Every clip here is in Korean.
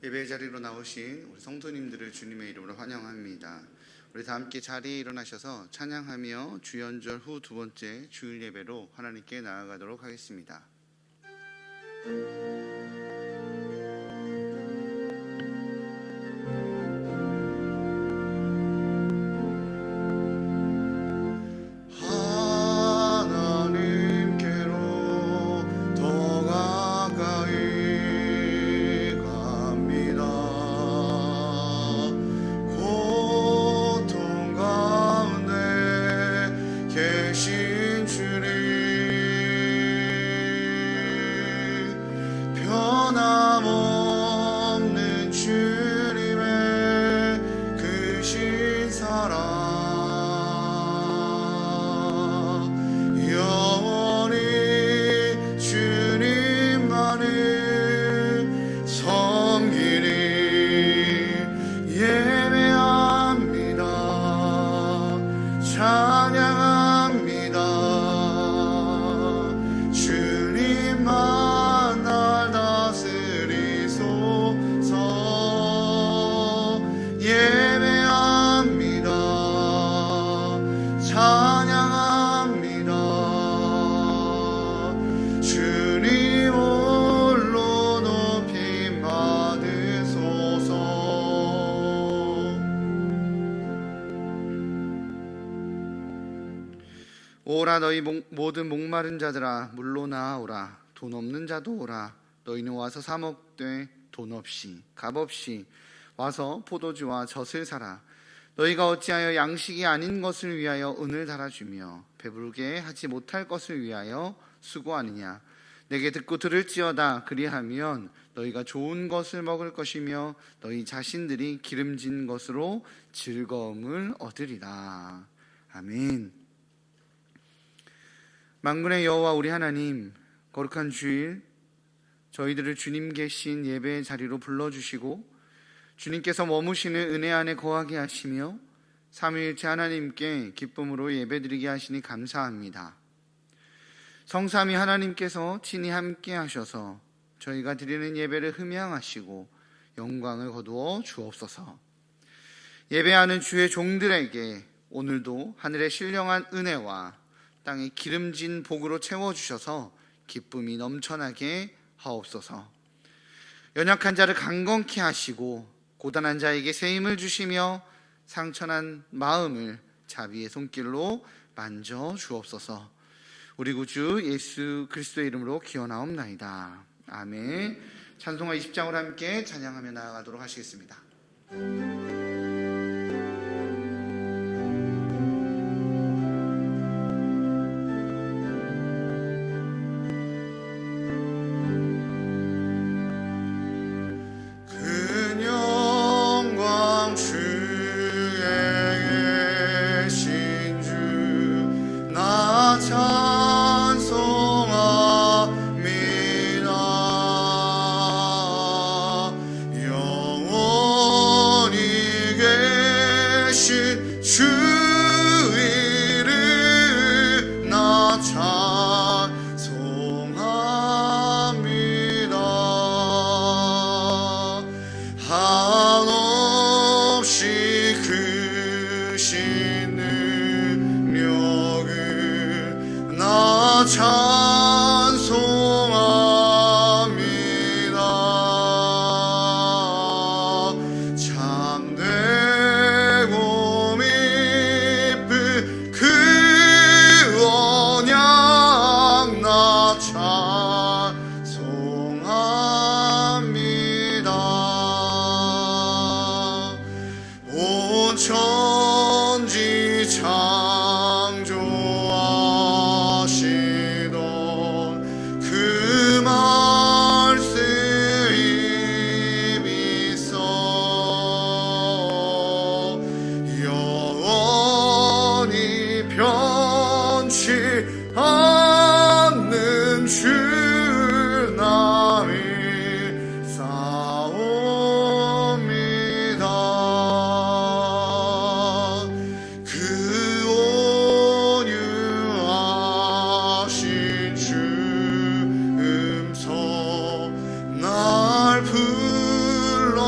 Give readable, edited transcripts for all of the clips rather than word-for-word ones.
예배 자리로 나오신 우리 성도님들을 주님의 이름으로 환영합니다. 우리 다 함께 자리에 일어나셔서 찬양하며 주연절 후 두 번째 주일 예배로 하나님께 나아가도록 하겠습니다. 오라 너희 모든 목마른 자들아 물로 나아오라. 돈 없는 자도 오라. 너희는 와서 사 먹되 돈 없이 값 없이 와서 포도주와 젖을 사라. 너희가 어찌하여 양식이 아닌 것을 위하여 은을 달아주며 배부르게 하지 못할 것을 위하여 수고하느냐. 내게 듣고 들을지어다. 그리하면 너희가 좋은 것을 먹을 것이며 너희 자신들이 기름진 것으로 즐거움을 얻으리라. 아멘. 만군의 여호와 우리 하나님, 거룩한 주일 저희들을 주님 계신 예배의 자리로 불러주시고 주님께서 머무시는 은혜 안에 거하게 하시며 삼위일체 하나님께 기쁨으로 예배드리게 하시니 감사합니다. 성삼위 하나님께서 친히 함께 하셔서 저희가 드리는 예배를 흠양하시고 영광을 거두어 주옵소서. 예배하는 주의 종들에게 오늘도 하늘의 신령한 은혜와 땅의 기름진 복으로 채워주셔서 기쁨이 넘쳐나게 하옵소서. 연약한 자를 강건케 하시고 고단한 자에게 새 힘을 주시며 상처난 마음을 자비의 손길로 만져 주옵소서. 우리 구주 예수 그리스도의 이름으로 기원하옵나이다. 아멘. 찬송가 20장으로 함께 찬양하며 나아가도록 하시겠습니다. 천지 창조하시던 그 말씀이 있어 영원히 변치 않는 줄 나의 날 불러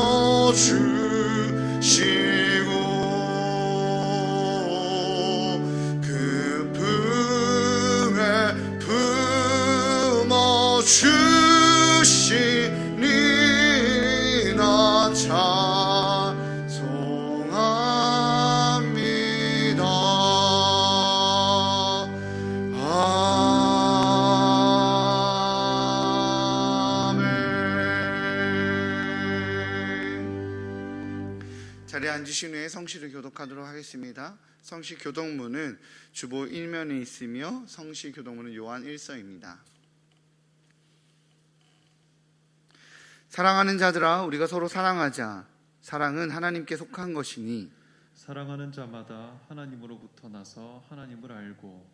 주시니 나 찬송합니다. 자리에 앉으신 후에 성시를 교독하도록 하겠습니다. 성시 교독문은 주보 1면에 있으며 성시 교독문은 요한 1서입니다. 사랑하는 자들아, 우리가 서로 사랑하자. 사랑은 하나님께 속한 것이니 사랑하는 자마다 하나님으로부터 나서 하나님을 알고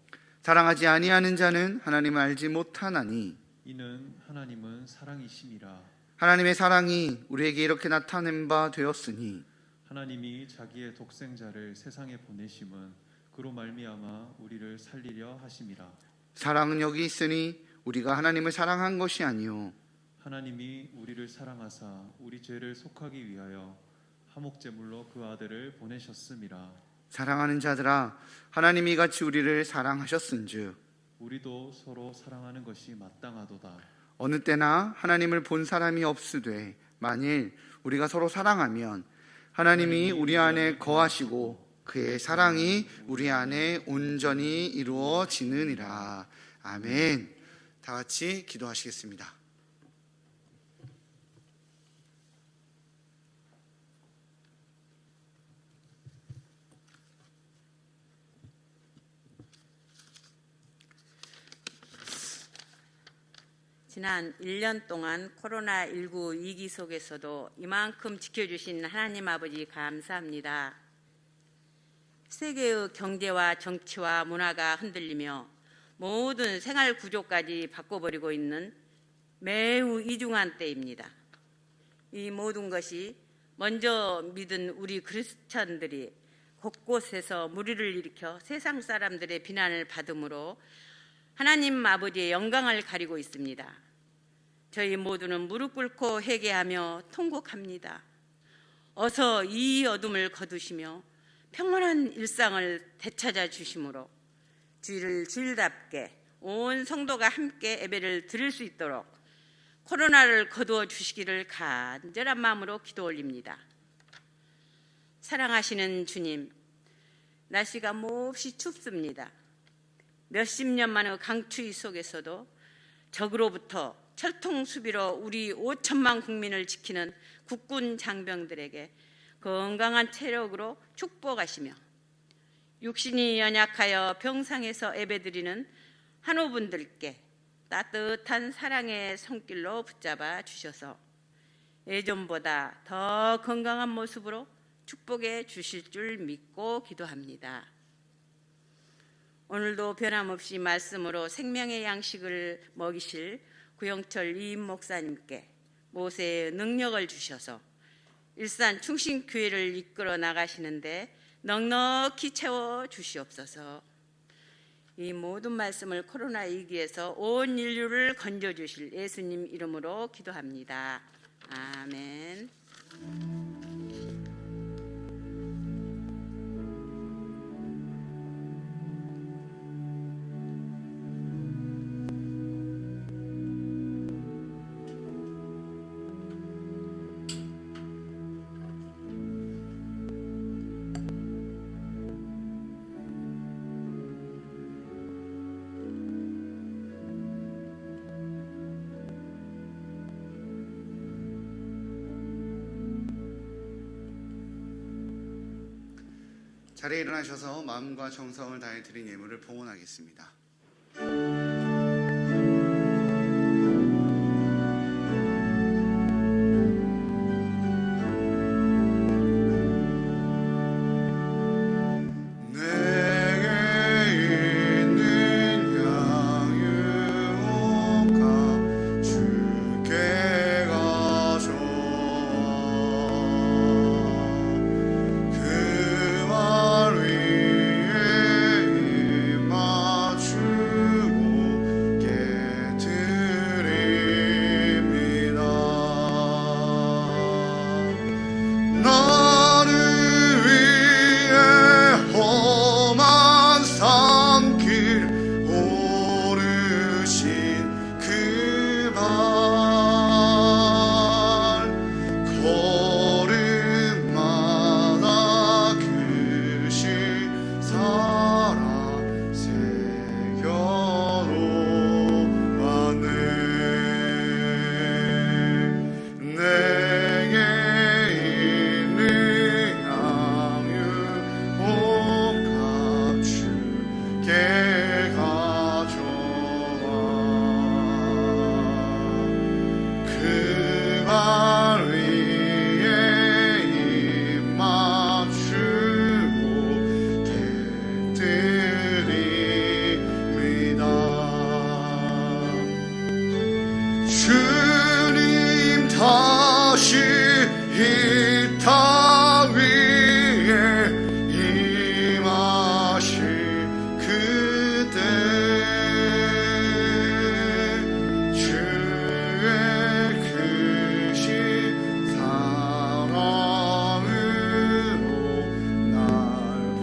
사랑하지 아니하는 자는 하나님을 알지 못하나니 이는 하나님은 사랑이심이라. 하나님의 사랑이 우리에게 이렇게 나타낸 바 되었으니 하나님이 자기의 독생자를 세상에 보내심은 그로 말미암아 우리를 살리려 하심이라. 사랑은 여기 있으니 우리가 하나님을 사랑한 것이 아니요 하나님이 우리를 사랑하사 우리 죄를 속하기 위하여 화목제물로 그 아들을 보내셨음이라. 사랑하는 자들아, 하나님이 같이 우리를 사랑하셨은즉 우리도 서로 사랑하는 것이 마땅하도다. 어느 때나 하나님을 본 사람이 없으되 만일 우리가 서로 사랑하면 하나님이 우리 안에 거하시고 그의 사랑이 우리 안에 온전히 이루어지느니라. 아멘. 다 같이 기도하시겠습니다. 지난 1년 동안 코로나19 위기 속에서도 이만큼 지켜주신 하나님 아버지 감사합니다. 세계의 경제와 정치와 문화가 흔들리며 모든 생활 구조까지 바꿔버리고 있는 매우 이중한 때입니다. 이 모든 것이 먼저 믿은 우리 크리스천들이 곳곳에서 무리를 일으켜 세상 사람들의 비난을 받음으로 하나님 아버지의 영광을 가리고 있습니다. 저희 모두는 무릎 꿇고 회개하며 통곡합니다. 어서 이 어둠을 거두시며 평온한 일상을 되찾아 주심으로 주일을 주일답게 온 성도가 함께 예배를 드릴 수 있도록 코로나를 거두어 주시기를 간절한 마음으로 기도 올립니다. 사랑하시는 주님, 날씨가 몹시 춥습니다. 몇십 년 만의 강추위 속에서도 적으로부터 철통 수비로 우리 5천만 국민을 지키는 국군 장병들에게 건강한 체력으로 축복하시며 육신이 연약하여 병상에서 예배드리는 한우분들께 따뜻한 사랑의 손길로 붙잡아 주셔서 예전보다 더 건강한 모습으로 축복해 주실 줄 믿고 기도합니다. 오늘도 변함없이 말씀으로 생명의 양식을 먹이실 구영철 이임 목사님께 모세의 능력을 주셔서 일산 충신교회를 이끌어 나가시는데 넉넉히 채워 주시옵소서. 이 모든 말씀을 코로나 위기에서 온 인류를 건져주실 예수님 이름으로 기도합니다. 아멘. 자리에 일어나셔서 마음과 정성을 다해 드린 예물을 봉헌하겠습니다. 그 말 위에 입 맞추고 이 땅 위에 임하실 그때 주의 크신 사랑으로 날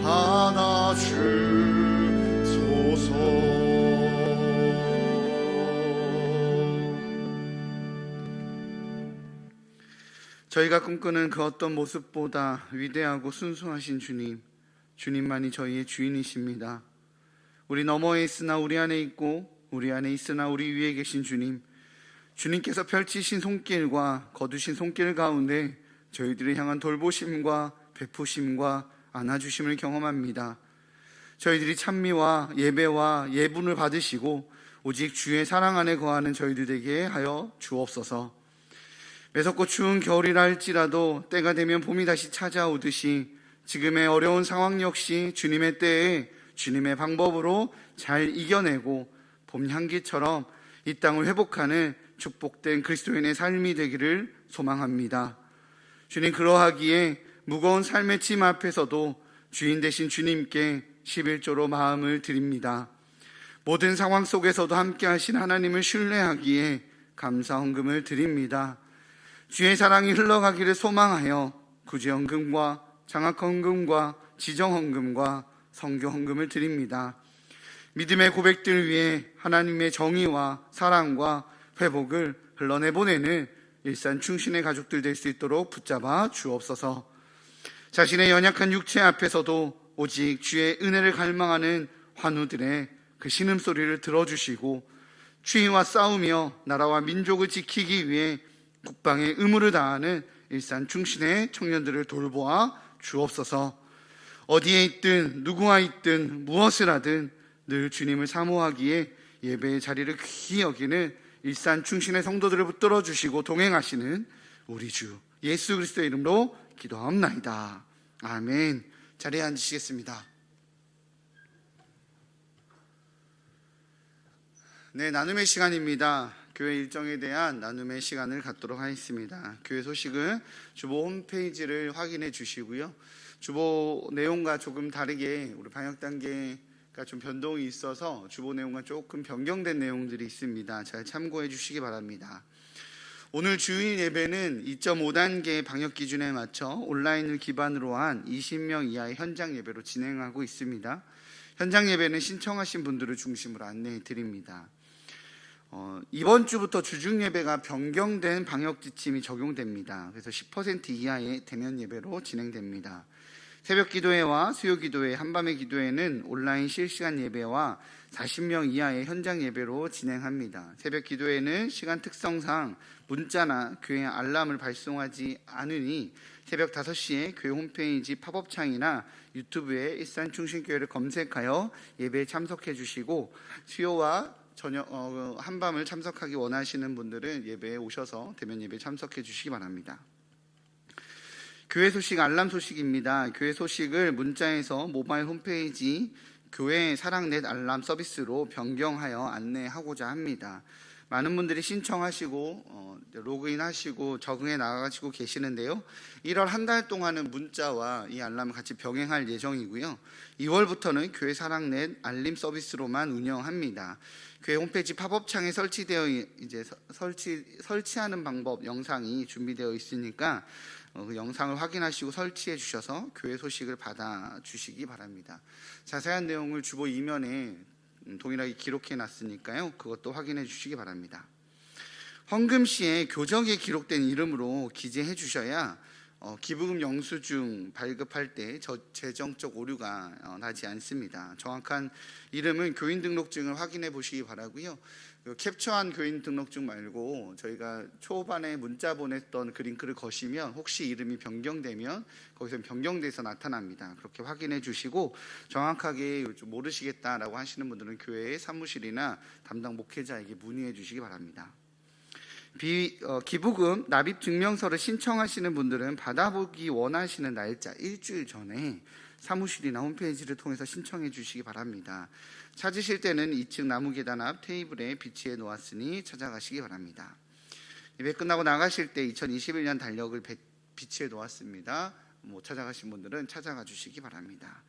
받아주소서. 저희가 꿈꾸는 그 어떤 모습보다 위대하고 순수하신 주님, 주님만이 저희의 주인이십니다. 우리 너머에 있으나 우리 안에 있고 우리 안에 있으나 우리 위에 계신 주님, 주님께서 펼치신 손길과 거두신 손길 가운데 저희들을 향한 돌보심과 베푸심과 안아주심을 경험합니다. 저희들이 찬미와 예배와 예분을 받으시고 오직 주의 사랑 안에 거하는 저희들 되게 하여 주옵소서. 매섭고 추운 겨울이라 할지라도 때가 되면 봄이 다시 찾아오듯이 지금의 어려운 상황 역시 주님의 때에 주님의 방법으로 잘 이겨내고 봄 향기처럼 이 땅을 회복하는 축복된 그리스도인의 삶이 되기를 소망합니다. 주님, 그러하기에 무거운 삶의 짐 앞에서도 주인 되신 주님께 11조로 마음을 드립니다. 모든 상황 속에서도 함께 하신 하나님을 신뢰하기에 감사 헌금을 드립니다. 주의 사랑이 흘러가기를 소망하여 구제헌금과 장학헌금과 지정헌금과 성교헌금을 드립니다. 믿음의 고백들 위해 하나님의 정의와 사랑과 회복을 흘러내보내는 일산 충신의 가족들 될 수 있도록 붙잡아 주옵소서. 자신의 연약한 육체 앞에서도 오직 주의 은혜를 갈망하는 환우들의 그 신음소리를 들어주시고 추위와 싸우며 나라와 민족을 지키기 위해 국방의 의무를 다하는 일산 충신의 청년들을 돌보아 주옵소서. 어디에 있든 누구와 있든 무엇을 하든 늘 주님을 사모하기에 예배의 자리를 귀히 여기는 일산 충신의 성도들을 붙들어 주시고 동행하시는 우리 주 예수 그리스도의 이름으로 기도하옵나이다. 아멘. 자리에 앉으시겠습니다. 네, 나눔의 시간입니다. 교회 일정에 대한 나눔의 시간을 갖도록 하겠습니다. 교회 소식은 주보 홈페이지를 확인해 주시고요. 주보 내용과 조금 다르게 우리 방역 단계가 좀 변동이 있어서 주보 내용과 조금 변경된 내용들이 있습니다. 잘 참고해 주시기 바랍니다. 오늘 주일 예배는 2.5단계 방역 기준에 맞춰 온라인을 기반으로 한 20명 이하의 현장 예배로 진행하고 있습니다. 현장 예배는 신청하신 분들을 중심으로 안내해 드립니다. 이번 주부터 주중 예배가 변경된 방역 지침이 적용됩니다. 그래서 10% 이하의 대면 예배로 진행됩니다. 새벽 기도회와 수요 기도회, 한밤의 기도회는 온라인 실시간 예배와 40명 이하의 현장 예배로 진행합니다. 새벽 기도회는 시간 특성상 문자나 교회 알람을 발송하지 않으니 새벽 5시에 교회 홈페이지 팝업창이나 유튜브에 일산 충신교회를 검색하여 예배에 참석해 주시고 수요와 저녁 한밤을 참석하기 원하시는 분들은 예배에 오셔서 대면 예배에 참석해 주시기 바랍니다. 교회 소식, 알람 소식입니다. 교회 소식을 문자에서 모바일 홈페이지 교회 사랑넷 알람 서비스로 변경하여 안내하고자 합니다. 많은 분들이 신청하시고 로그인하시고 적응해 나가시고 계시는데요. 1월 한 달 동안은 문자와 이 알람을 같이 병행할 예정이고요. 2월부터는 교회 사랑넷 알림 서비스로만 운영합니다. 교회 홈페이지 팝업창에 설치되어 이제 설치하는 방법 영상이 준비되어 있으니까 그 영상을 확인하시고 설치해 주셔서 교회 소식을 받아 주시기 바랍니다. 자세한 내용을 주보 이면에 동일하게 기록해 놨으니까요. 그것도 확인해 주시기 바랍니다. 헌금 시에 교적에 기록된 이름으로 기재해 주셔야 기부금 영수증 발급할 때 재정적 오류가 나지 않습니다. 정확한 이름은 교인 등록증을 확인해 보시기 바라고요. 캡처한 교인 등록증 말고 저희가 초반에 문자 보냈던 그 링크를 거시면 혹시 이름이 변경되면 거기서 변경돼서 나타납니다. 그렇게 확인해 주시고 정확하게 좀 모르시겠다라고 하시는 분들은 교회의 사무실이나 담당 목회자에게 문의해 주시기 바랍니다. 기부금 납입 증명서를 신청하시는 분들은 받아보기 원하시는 날짜 일주일 전에 사무실이나 홈페이지를 통해서 신청해 주시기 바랍니다. 찾으실 때는 2층 나무 계단 앞 테이블에 비치해 놓았으니 찾아가시기 바랍니다. 예배 끝나고 나가실 때 2021년 달력을 비치해 놓았습니다. 못 찾아가신 분들은 찾아가 주시기 바랍니다.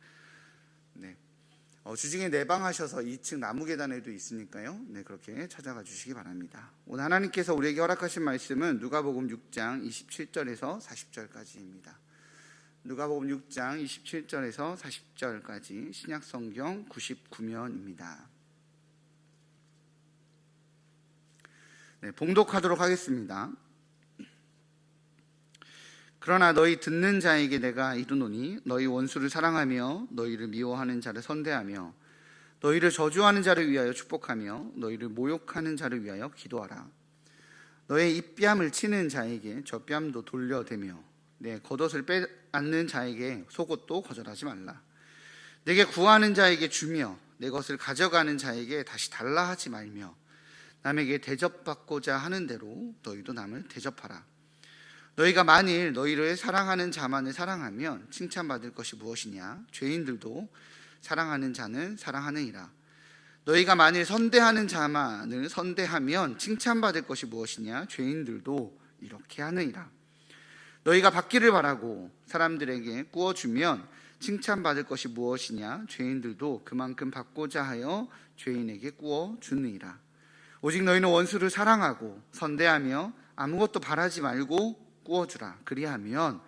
네. 주중에 내방하셔서 2층 나무 계단에도 있으니까요. 네, 그렇게 찾아가 주시기 바랍니다. 오늘 하나님께서 우리에게 허락하신 말씀은 누가복음 6장 27절에서 40절까지입니다. 누가복음 6장 27절에서 40절까지 신약성경 99면입니다. 네, 봉독하도록 하겠습니다. 그러나 너희 듣는 자에게 내가 이르노니 너희 원수를 사랑하며 너희를 미워하는 자를 선대하며 너희를 저주하는 자를 위하여 축복하며 너희를 모욕하는 자를 위하여 기도하라. 너의 입뺨을 치는 자에게 젖뺨도 돌려대며 내 겉옷을 빼앗는 자에게 속옷도 거절하지 말라. 내게 구하는 자에게 주며 내 것을 가져가는 자에게 다시 달라 하지 말며 남에게 대접받고자 하는 대로 너희도 남을 대접하라. 너희가 만일 너희를 사랑하는 자만을 사랑하면 칭찬받을 것이 무엇이냐? 죄인들도 사랑하는 자는 사랑하느니라. 너희가 만일 선대하는 자만을 선대하면 칭찬받을 것이 무엇이냐? 죄인들도 이렇게 하느니라. 너희가 받기를 바라고 사람들에게 구워주면 칭찬받을 것이 무엇이냐? 죄인들도 그만큼 받고자 하여 죄인에게 구워주느니라. 오직 너희는 원수를 사랑하고 선대하며 아무것도 바라지 말고 구워주라. 그리하면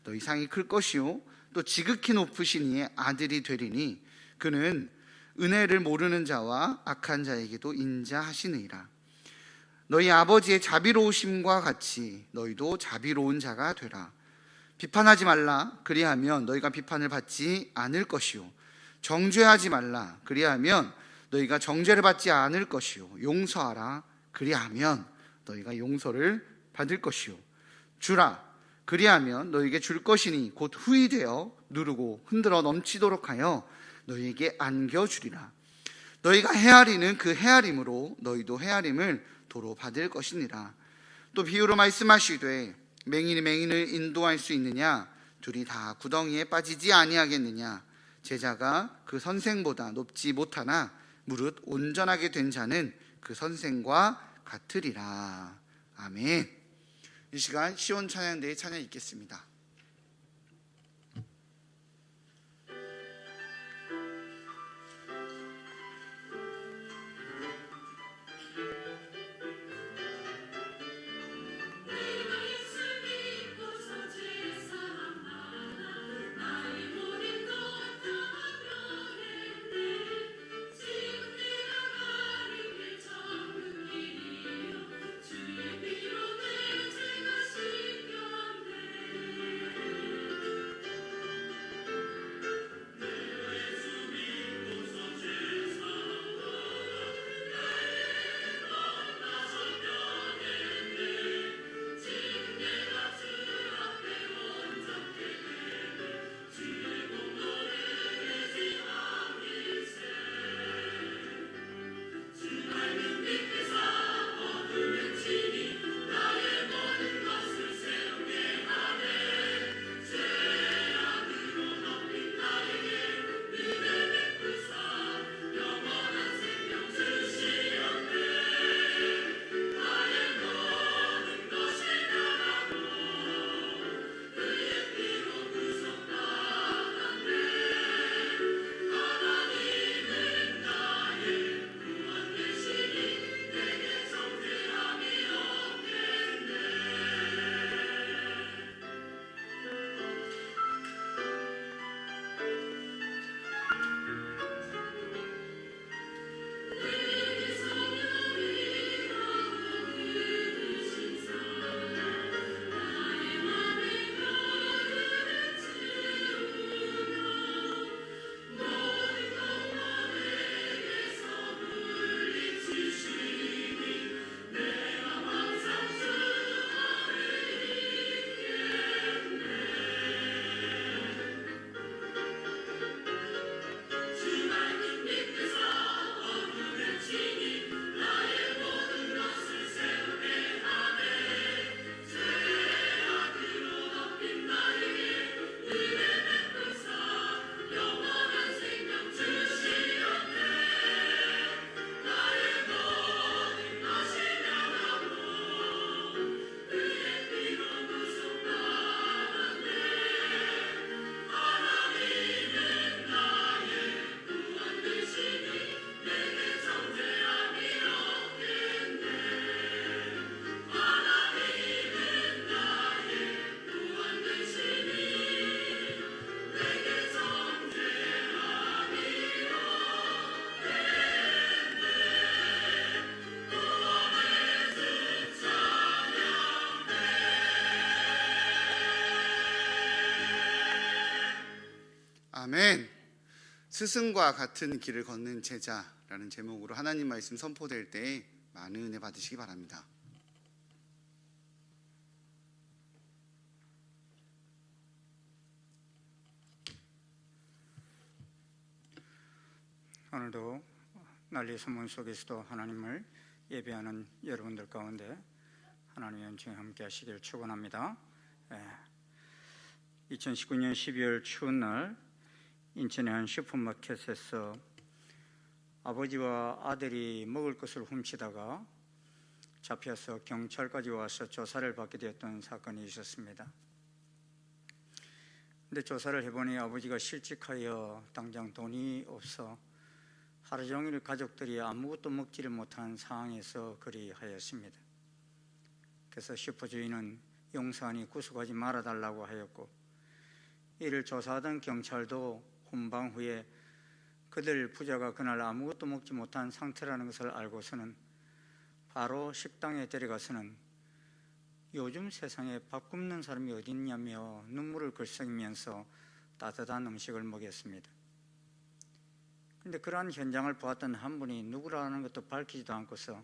너희 상이 클 것이요 또 지극히 높으신 이의 아들이 되리니 그는 은혜를 모르는 자와 악한 자에게도 인자하시느니라. 너희 아버지의 자비로우심과 같이 너희도 자비로운 자가 되라. 비판하지 말라. 그리하면 너희가 비판을 받지 않을 것이요 정죄하지 말라. 그리하면 너희가 정죄를 받지 않을 것이요 용서하라. 그리하면 너희가 용서를 받을 것이요 주라. 그리하면 너희에게 줄 것이니 곧 후히 되어 누르고 흔들어 넘치도록 하여 너희에게 안겨주리라. 너희가 헤아리는 그 헤아림으로 너희도 헤아림을 도로 받을 것이니라. 또 비유로 말씀하시되 맹인이 맹인을 인도할 수 있느냐? 둘이 다 구덩이에 빠지지 아니하겠느냐? 제자가 그 선생보다 높지 못하나 무릇 온전하게 된 자는 그 선생과 같으리라. 아멘. 이 시간 시온 찬양대의 찬양 읽겠습니다. 아멘. 스승과 같은 길을 걷는 제자라는 제목으로 하나님 말씀 선포될 때 많은 은혜 받으시기 바랍니다. 오늘도 난리 소문 속에서도 하나님을 예배하는 여러분들 가운데 하나님의 은총이 함께 하시길 축원합니다. 2019년 12월 추운 날 인천의 한 슈퍼마켓에서 아버지와 아들이 먹을 것을 훔치다가 잡혀서 경찰까지 와서 조사를 받게 되었던 사건이 있었습니다. 근데 조사를 해보니 아버지가 실직하여 당장 돈이 없어 하루 종일 가족들이 아무것도 먹지를 못한 상황에서 그리하였습니다. 그래서 슈퍼주인은 용서하니 구속하지 말아달라고 하였고, 이를 조사하던 경찰도 혼방 후에 그들 부자가 그날 아무것도 먹지 못한 상태라는 것을 알고서는 바로 식당에 데려가서는 요즘 세상에 밥 굶는 사람이 어디 있냐며 눈물을 글썽이면서 따뜻한 음식을 먹였습니다. 그런데 그러한 현장을 보았던 한 분이 누구라는 것도 밝히지도 않고서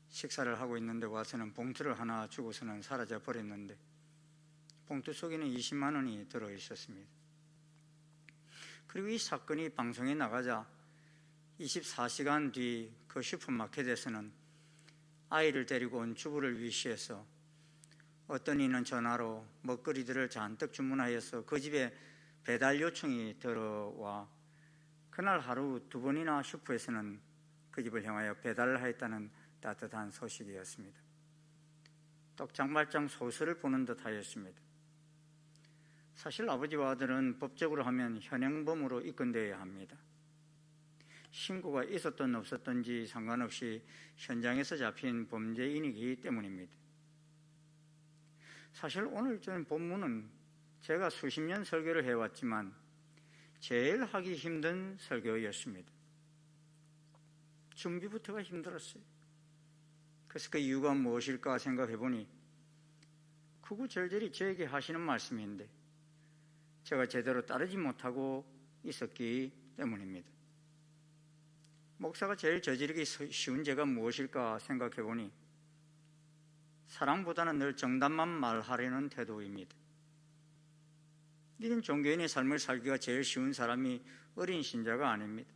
식사를 하고 있는데 와서는 봉투를 하나 주고서는 사라져 버렸는데, 봉투 속에는 20만 원이 들어있었습니다. 그리고 이 사건이 방송에 나가자 24시간 뒤 그 슈퍼마켓에서는 아이를 데리고 온 주부를 위시해서 어떤 이는 전화로 먹거리들을 잔뜩 주문하여서 그 집에 배달 요청이 들어와 그날 하루 2번이나 슈퍼에서는 그 집을 향하여 배달을 하였다는 따뜻한 소식이었습니다. 떡장발장 소설을 보는 듯 하였습니다. 사실 아버지와 아들은 법적으로 하면 현행범으로 입건되어야 합니다. 신고가 있었든 없었든지 상관없이 현장에서 잡힌 범죄인이기 때문입니다. 사실 오늘 저는 본문은 제가 수십 년 설교를 해왔지만 제일 하기 힘든 설교였습니다. 준비부터가 힘들었어요. 그래서 그 이유가 무엇일까 생각해보니 구구절절히 저에게 하시는 말씀인데 제가 제대로 따르지 못하고 있었기 때문입니다. 목사가 제일 저지르기 쉬운 죄가 무엇일까 생각해보니 사랑보다는 늘 정답만 말하려는 태도입니다. 이런 종교인의 삶을 살기가 제일 쉬운 사람이 어린 신자가 아닙니다.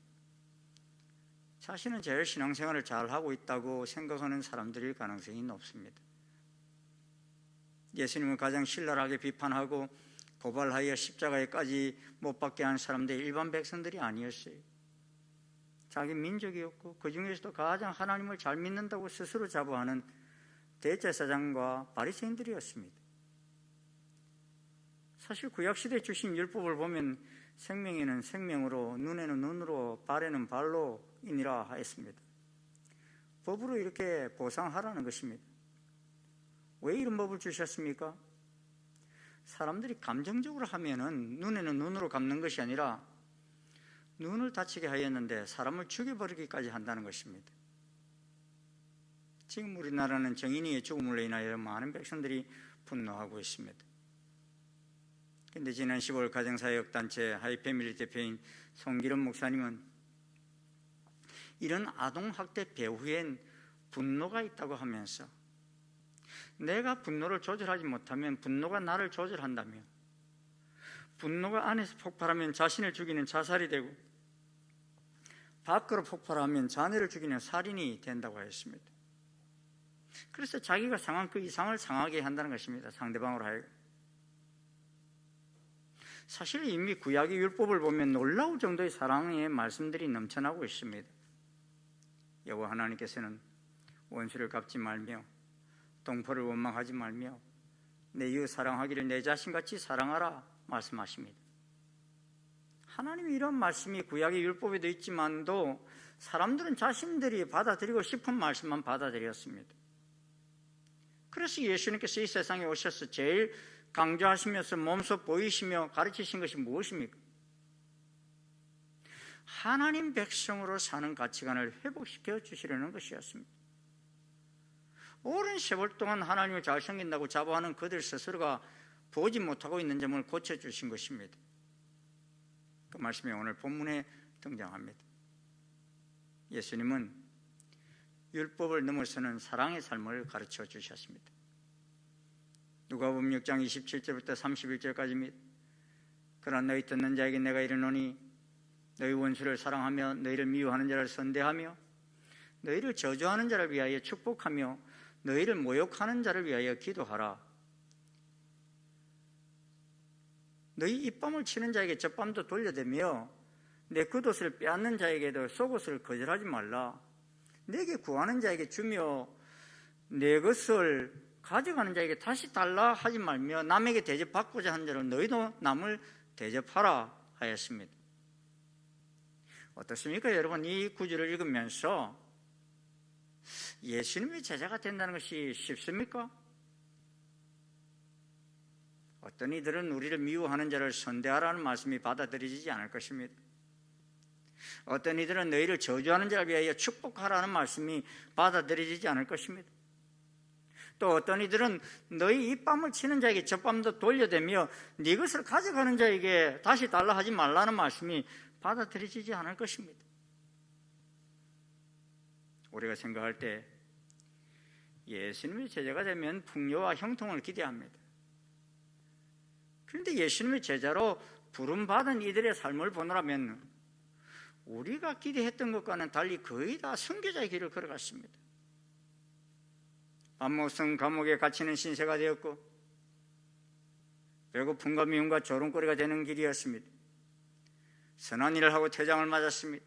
자신은 제일 신앙생활을 잘하고 있다고 생각하는 사람들일 가능성이 높습니다. 예수님을 가장 신랄하게 비판하고 고발하여 십자가에까지 못 박게 한 사람들이 일반 백성들이 아니었어요. 자기 민족이었고 그 중에서도 가장 하나님을 잘 믿는다고 스스로 자부하는 대제사장과 바리새인들이었습니다. 사실 구약시대에 주신 율법을 보면 생명에는 생명으로, 눈에는 눈으로, 발에는 발로 이니라 하였습니다. 법으로 이렇게 보상하라는 것입니다. 왜 이런 법을 주셨습니까? 사람들이 감정적으로 하면은 눈에는 눈으로 갚는 것이 아니라 눈을 다치게 하였는데 사람을 죽여버리기까지 한다는 것입니다. 지금 우리나라는 정인이의 죽음으로 인하여 많은 백성들이 분노하고 있습니다. 그런데 지난 10월 가정사역단체 하이패밀리 대표인 송기름 목사님은 이런 아동학대 배후엔 분노가 있다고 하면서 내가 분노를 조절하지 못하면 분노가 나를 조절한다며, 분노가 안에서 폭발하면 자신을 죽이는 자살이 되고 밖으로 폭발하면 자녀를 죽이는 살인이 된다고 하였습니다. 그래서 자기가 상한 그 이상을 상하게 한다는 것입니다. 상대방으로 하여금. 사실 이미 구약의 율법을 보면 놀라울 정도의 사랑의 말씀들이 넘쳐나고 있습니다. 여호와 하나님께서는 원수를 갚지 말며 동포를 원망하지 말며 내 이웃 사랑하기를 내 자신같이 사랑하라 말씀하십니다. 하나님이 이런 말씀이 구약의 율법에도 있지만도 사람들은 자신들이 받아들이고 싶은 말씀만 받아들였습니다. 그래서 예수님께서 이 세상에 오셔서 제일 강조하시면서 몸소 보이시며 가르치신 것이 무엇입니까? 하나님 백성으로 사는 가치관을 회복시켜 주시려는 것이었습니다. 오랜 세월 동안 하나님을 잘생긴다고 자부하는 그들 스스로가 보지 못하고 있는 점을 고쳐주신 것입니다. 그 말씀이 오늘 본문에 등장합니다. 예수님은 율법을 넘어서는 사랑의 삶을 가르쳐 주셨습니다. 누가복음 6장 27절부터 31절까지입니다. 그러나 너희 듣는 자에게 내가 이르노니 너희 원수를 사랑하며 너희를 미워하는 자를 선대하며 너희를 저주하는 자를 위하여 축복하며 너희를 모욕하는 자를 위하여 기도하라. 너희 입밤을 치는 자에게 젖밤도 돌려대며 내 겉옷을 빼앗는 자에게도 속옷을 거절하지 말라. 내게 구하는 자에게 주며 내 것을 가져가는 자에게 다시 달라 하지 말며 남에게 대접받고자 하는 자로 너희도 남을 대접하라 하였습니다. 어떻습니까? 여러분, 이 구절을 읽으면서 예수님의 제자가 된다는 것이 쉽습니까? 어떤 이들은 우리를 미워하는 자를 선대하라는 말씀이 받아들여지지 않을 것입니다. 어떤 이들은 너희를 저주하는 자를 위하여 축복하라는 말씀이 받아들여지지 않을 것입니다. 또 어떤 이들은 너희 입밤을 치는 자에게 젖밤도 돌려대며 네 것을 가져가는 자에게 다시 달라 하지 말라는 말씀이 받아들여지지 않을 것입니다. 우리가 생각할 때 예수님의 제자가 되면 풍요와 형통을 기대합니다. 그런데 예수님의 제자로 부름받은 이들의 삶을 보노라면 우리가 기대했던 것과는 달리 거의 다 선교자의 길을 걸어갔습니다. 밥 먹성 감옥에 갇히는 신세가 되었고 배고픔과 미움과 조롱거리가 되는 길이었습니다. 선한 일을 하고 퇴장을 맞았습니다.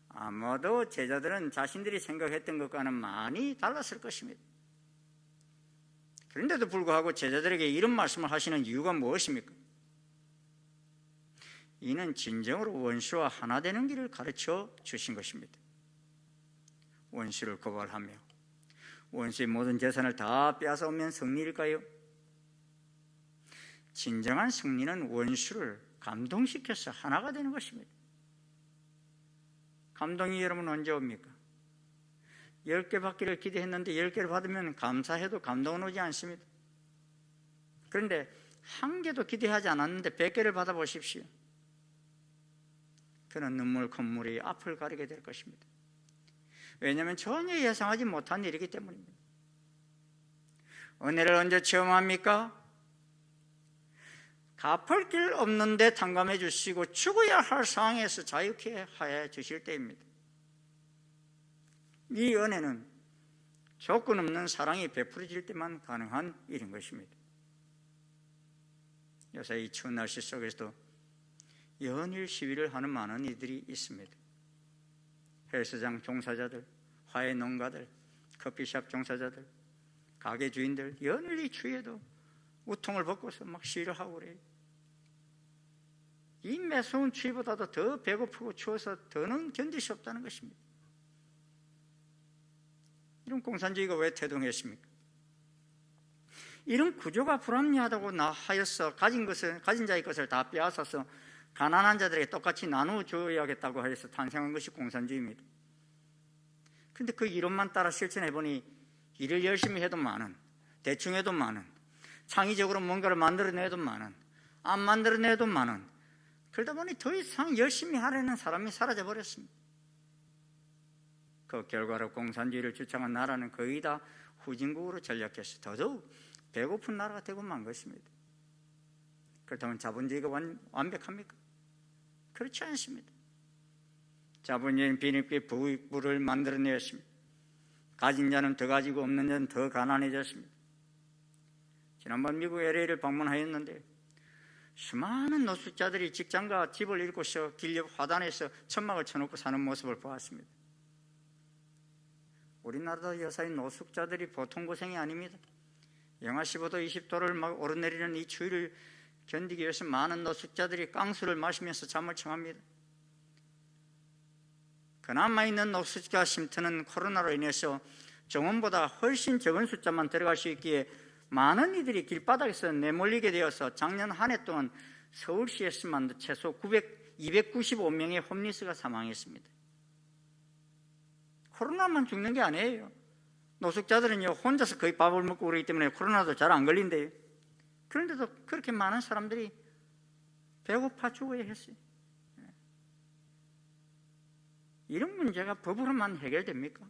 아마도 제자들은 자신들이 생각했던 것과는 많이 달랐을 것입니다. 그런데도 불구하고 제자들에게 이런 말씀을 하시는 이유가 무엇입니까? 이는 진정으로 원수와 하나 되는 길을 가르쳐 주신 것입니다. 원수를 고발하며 원수의 모든 재산을 다 빼앗아오면 승리일까요? 진정한 승리는 원수를 감동시켜서 하나가 되는 것입니다. 감동이 여러분 언제 옵니까? 10개 받기를 기대했는데 10개를 받으면 감사해도 감동은 오지 않습니다. 그런데 1개도 기대하지 않았는데 100개를 받아보십시오. 그런 눈물 콧물이 앞을 가리게 될 것입니다. 왜냐하면 전혀 예상하지 못한 일이기 때문입니다. 은혜를 언제 체험합니까? 갚을 길 없는데 탕감해 주시고 죽어야 할 상황에서 자유케 하여 주실 때입니다. 이 은혜는 조건 없는 사랑이 베풀어질 때만 가능한 일인 것입니다. 요새 이 추운 날씨 속에서도 연일 시위를 하는 많은 이들이 있습니다. 헬스장 종사자들, 화훼 농가들, 커피숍 종사자들, 가게 주인들 연일 이 추위에도 우통을 벗고서 막 시위를 하고 그래요. 이 매서운 추위보다도 더 배고프고 추워서 더는 견딜 수 없다는 것입니다. 이런 공산주의가 왜 태동했습니까? 이런 구조가 불합리하다고 하여서 가진 자의 것을 다 빼앗아서 가난한 자들에게 똑같이 나누어 줘야겠다고 해서 탄생한 것이 공산주의입니다. 그런데 그 이론만 따라 실천해 보니 일을 열심히 해도 많은, 대충 해도 많은, 창의적으로 뭔가를 만들어내도 많은, 안 만들어내도 많은, 그러다 보니 더 이상 열심히 하려는 사람이 사라져 버렸습니다. 그 결과로 공산주의를 주창한 나라는 거의 다 후진국으로 전락해서 더더욱 배고픈 나라가 되고 만 것입니다. 그렇다면 자본주의가 완벽합니까? 그렇지 않습니다. 자본주의는 비립게 부를 만들어내었습니다. 가진 자는 더 가지고 없는 자는 더 가난해졌습니다. 지난번 미국 LA를 방문하였는데 수많은 노숙자들이 직장과 집을 잃고서 길 옆 화단에서 천막을 쳐놓고 사는 모습을 보았습니다. 우리나라도 여사인 노숙자들이 보통 고생이 아닙니다. 영하 15도, 20도를 막 오르내리는 이 추위를 견디기 위해서 많은 노숙자들이 깡수를 마시면서 잠을 청합니다. 그나마 있는 노숙자 쉼터는 코로나로 인해서 정원보다 훨씬 적은 숫자만 들어갈 수 있기에 많은 이들이 길바닥에서 내몰리게 되어서 작년 한 해 동안 서울시에서만 최소 295명의 홈리스가 사망했습니다. 코로나만 죽는 게 아니에요. 노숙자들은요 혼자서 거의 밥을 먹고 그러기 때문에 코로나도 잘 안 걸린대요. 그런데도 그렇게 많은 사람들이 배고파 죽어야 했어요. 이런 문제가 법으로만 해결됩니까?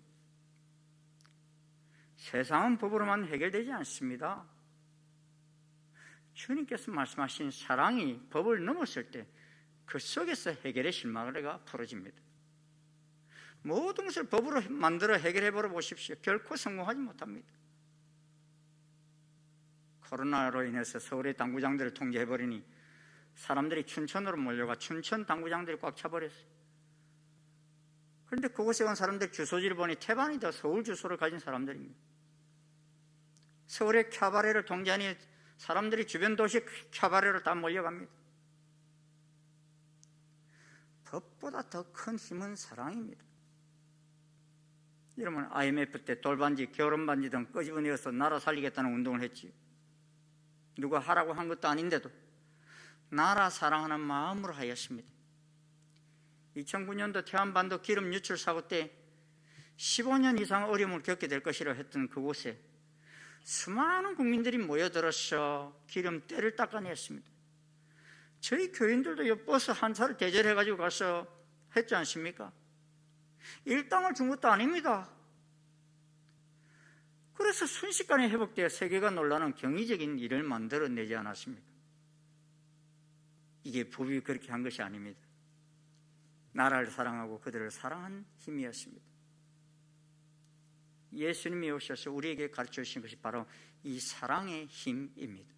세상은 법으로만 해결되지 않습니다. 주님께서 말씀하신 사랑이 법을 넘었을 때 그 속에서 해결의 실마리가 풀어집니다. 모든 것을 법으로 만들어 해결해 보러 보십시오. 결코 성공하지 못합니다. 코로나로 인해서 서울의 당구장들을 통제해버리니 사람들이 춘천으로 몰려가 춘천 당구장들이 꽉 차버렸어요. 그런데 그곳에 온 사람들 주소지를 보니 태반이다 서울 주소를 가진 사람들입니다. 서울의 캬바레를 통제하니 사람들이 주변 도시 캬바레로 다 몰려갑니다. 법보다 더 큰 힘은 사랑입니다. 여러분, IMF 때 돌반지, 결혼반지 등 끄집어내어서 나라 살리겠다는 운동을 했지. 누가 하라고 한 것도 아닌데도 나라 사랑하는 마음으로 하였습니다. 2009년도 태안반도 기름 유출 사고 때 15년 이상 어려움을 겪게 될 것이라 했던 그곳에 수많은 국민들이 모여들어서 기름때를 닦아냈습니다. 저희 교인들도 버스 한 차를 대절해가지고 가서 했지 않습니까? 일당을 준 것도 아닙니다. 그래서 순식간에 회복되어 세계가 놀라는 경이적인 일을 만들어내지 않았습니까? 이게 법이 그렇게 한 것이 아닙니다. 나라를 사랑하고 그들을 사랑한 힘이었습니다. 예수님이 오셔서 우리에게 가르쳐 주신 것이 바로 이 사랑의 힘입니다.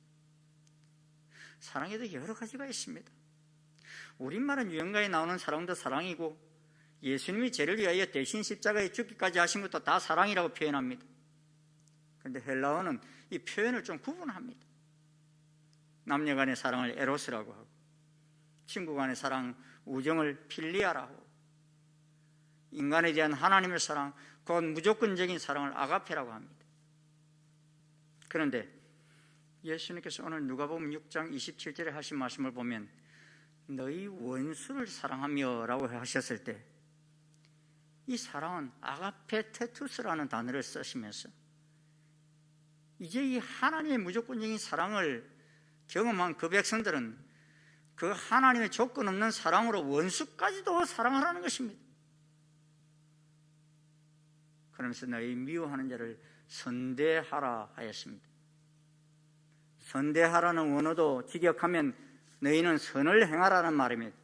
사랑에도 여러 가지가 있습니다. 우리말은 유행가에 나오는 사랑도 사랑이고 예수님이 죄를 위하여 대신 십자가에 죽기까지 하신 것도 다 사랑이라고 표현합니다. 그런데 헬라어는 이 표현을 좀 구분합니다. 남녀 간의 사랑을 에로스라고 하고 친구 간의 사랑, 우정을 필리아라고 하고 인간에 대한 하나님의 사랑, 곧 무조건적인 사랑을 아가페라고 합니다. 그런데 예수님께서 오늘 누가복음 6장 27절에 하신 말씀을 보면 너희 원수를 사랑하며 라고 하셨을 때 이 사랑은 아가페테투스라는 단어를 쓰시면서 이제 이 하나님의 무조건적인 사랑을 경험한 그 백성들은 그 하나님의 조건 없는 사랑으로 원수까지도 사랑하라는 것입니다. 그러면서 너희 미워하는 자를 선대하라 하였습니다. 선대하라는 원어도 직역하면 너희는 선을 행하라는 말입니다.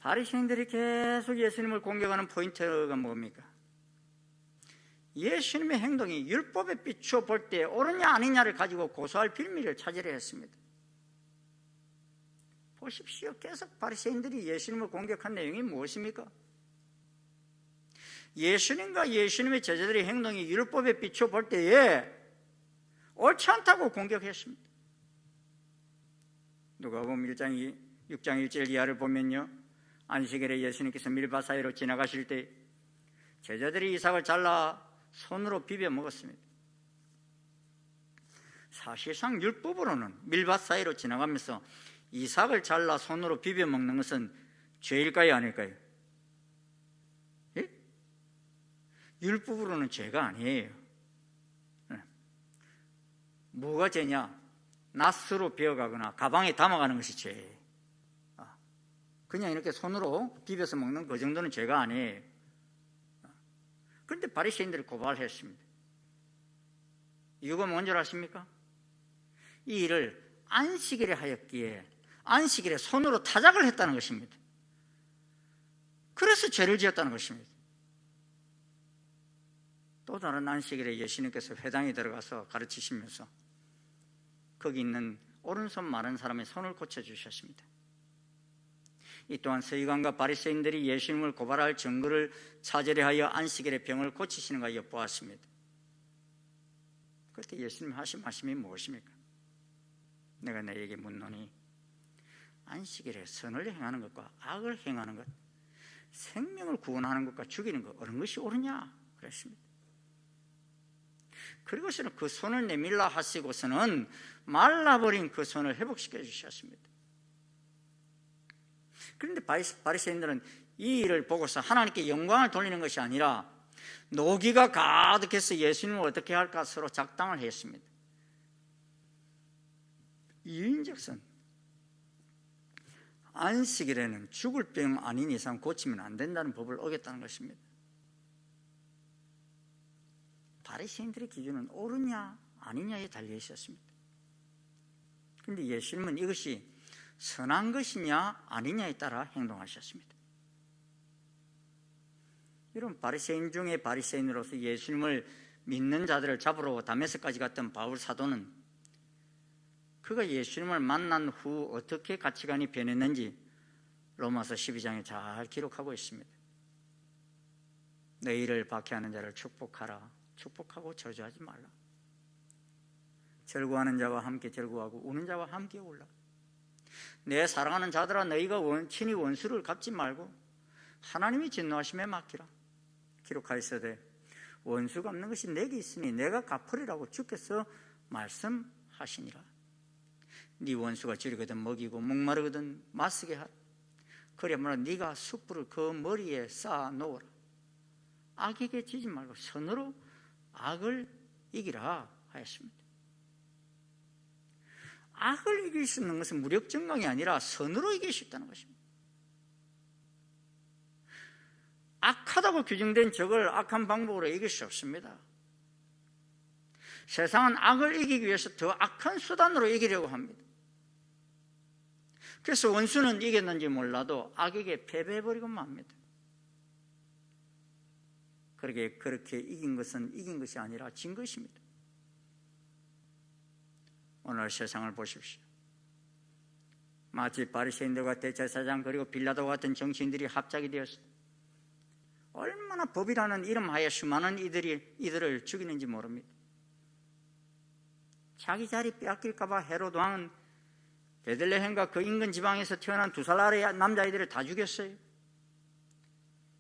바리새인들이 계속 예수님을 공격하는 포인트가 뭡니까? 예수님의 행동이 율법에 비추어 볼 때 옳으냐 아니냐를 가지고 고소할 빌미를 찾으려 했습니다. 보십시오. 계속 바리새인들이 예수님을 공격한 내용이 무엇입니까? 예수님과 예수님의 제자들의 행동이 율법에 비추어 볼 때에 옳지 않다고 공격했습니다. 누가복음 6장 1절 이하를 보면요, 안식일에 예수님께서 밀밭 사이로 지나가실 때 제자들이 이삭을 잘라 손으로 비벼 먹었습니다. 사실상 율법으로는 밀밭 사이로 지나가면서 이삭을 잘라 손으로 비벼 먹는 것은 죄일까요, 아닐까요? 예? 율법으로는 죄가 아니에요. 뭐가 죄냐? 낫으로 베어가거나 가방에 담아가는 것이 죄예요. 그냥 이렇게 손으로 비벼서 먹는 그 정도는 죄가 아니에요. 그런데 바리새인들이 고발했습니다. 이유가 뭔지 아십니까? 이 일을 안식일에 하였기에 안식일에 손으로 타작을 했다는 것입니다. 그래서 죄를 지었다는 것입니다. 또 다른 안식일에 예수님께서 회당에 들어가서 가르치시면서 거기 있는 오른손 마른 사람의 손을 고쳐주셨습니다. 이 또한 서기관과 바리새인들이 예수님을 고발할 증거를 찾으려 하여 안식일에 병을 고치시는가 엿보았습니다. 그때 예수님 하신 말씀이 무엇입니까? 내가 너에게 묻노니 안식일에 선을 행하는 것과 악을 행하는 것, 생명을 구원하는 것과 죽이는 것 어느 것이 옳으냐 그랬습니다. 그리고서는 그 손을 내밀라 하시고서는 말라버린 그 손을 회복시켜 주셨습니다. 그런데 바리새인들은 이 일을 보고서 하나님께 영광을 돌리는 것이 아니라 노기가 가득해서 예수님을 어떻게 할까 서로 작당을 했습니다. 이인즉슨 안식일에는 죽을 병 아닌 이상 고치면 안 된다는 법을 어겼다는 것입니다. 바리새인들의 기준은 옳으냐 아니냐에 달려 있었습니다. 그런데 예수님은 이것이 선한 것이냐 아니냐에 따라 행동하셨습니다. 이런 바리새인 중에 바리새인으로서 예수님을 믿는 자들을 잡으러 다메섹까지 갔던 바울 사도는 그가 예수님을 만난 후 어떻게 가치관이 변했는지 로마서 12장에 잘 기록하고 있습니다. 너희를 박해하는 자를 축복하라. 축복하고 저주하지 말라. 절구하는 자와 함께 절구하고 우는 자와 함께 울라. 내 사랑하는 자들아 너희가 친히 원수를 갚지 말고 하나님이 진노하심에 맡기라. 기록하였으되 원수 갚는 것이 내게 있으니 내가 갚으리라고 주께서 말씀하시니라. 네 원수가 줄이거든 먹이고 목마르거든 마시게 하라. 그러므로 네가 숯불을 그 머리에 쌓아 놓으라. 악에게 지지 말고 선으로 악을 이기라 하였습니다. 악을 이길 수 있는 것은 무력 정강이 아니라 선으로 이길 수 있다는 것입니다. 악하다고 규정된 적을 악한 방법으로 이길 수 없습니다. 세상은 악을 이기기 위해서 더 악한 수단으로 이기려고 합니다. 그래서 원수는 이겼는지 몰라도 악에게 패배해버리고 맙니다. 그렇게 이긴 것은 이긴 것이 아니라 진 것입니다. 오늘 세상을 보십시오. 마치 바리새인들과 대제사장 그리고 빌라도 같은 정치인들이 합작이 되었습니다. 얼마나 법이라는 이름하에 수많은 이들을 죽이는지 모릅니다. 자기 자리 빼앗길까 봐 헤롯 왕은 베들레헴과 그 인근 지방에서 태어난 2살 아래의 남자아이들을 다 죽였어요.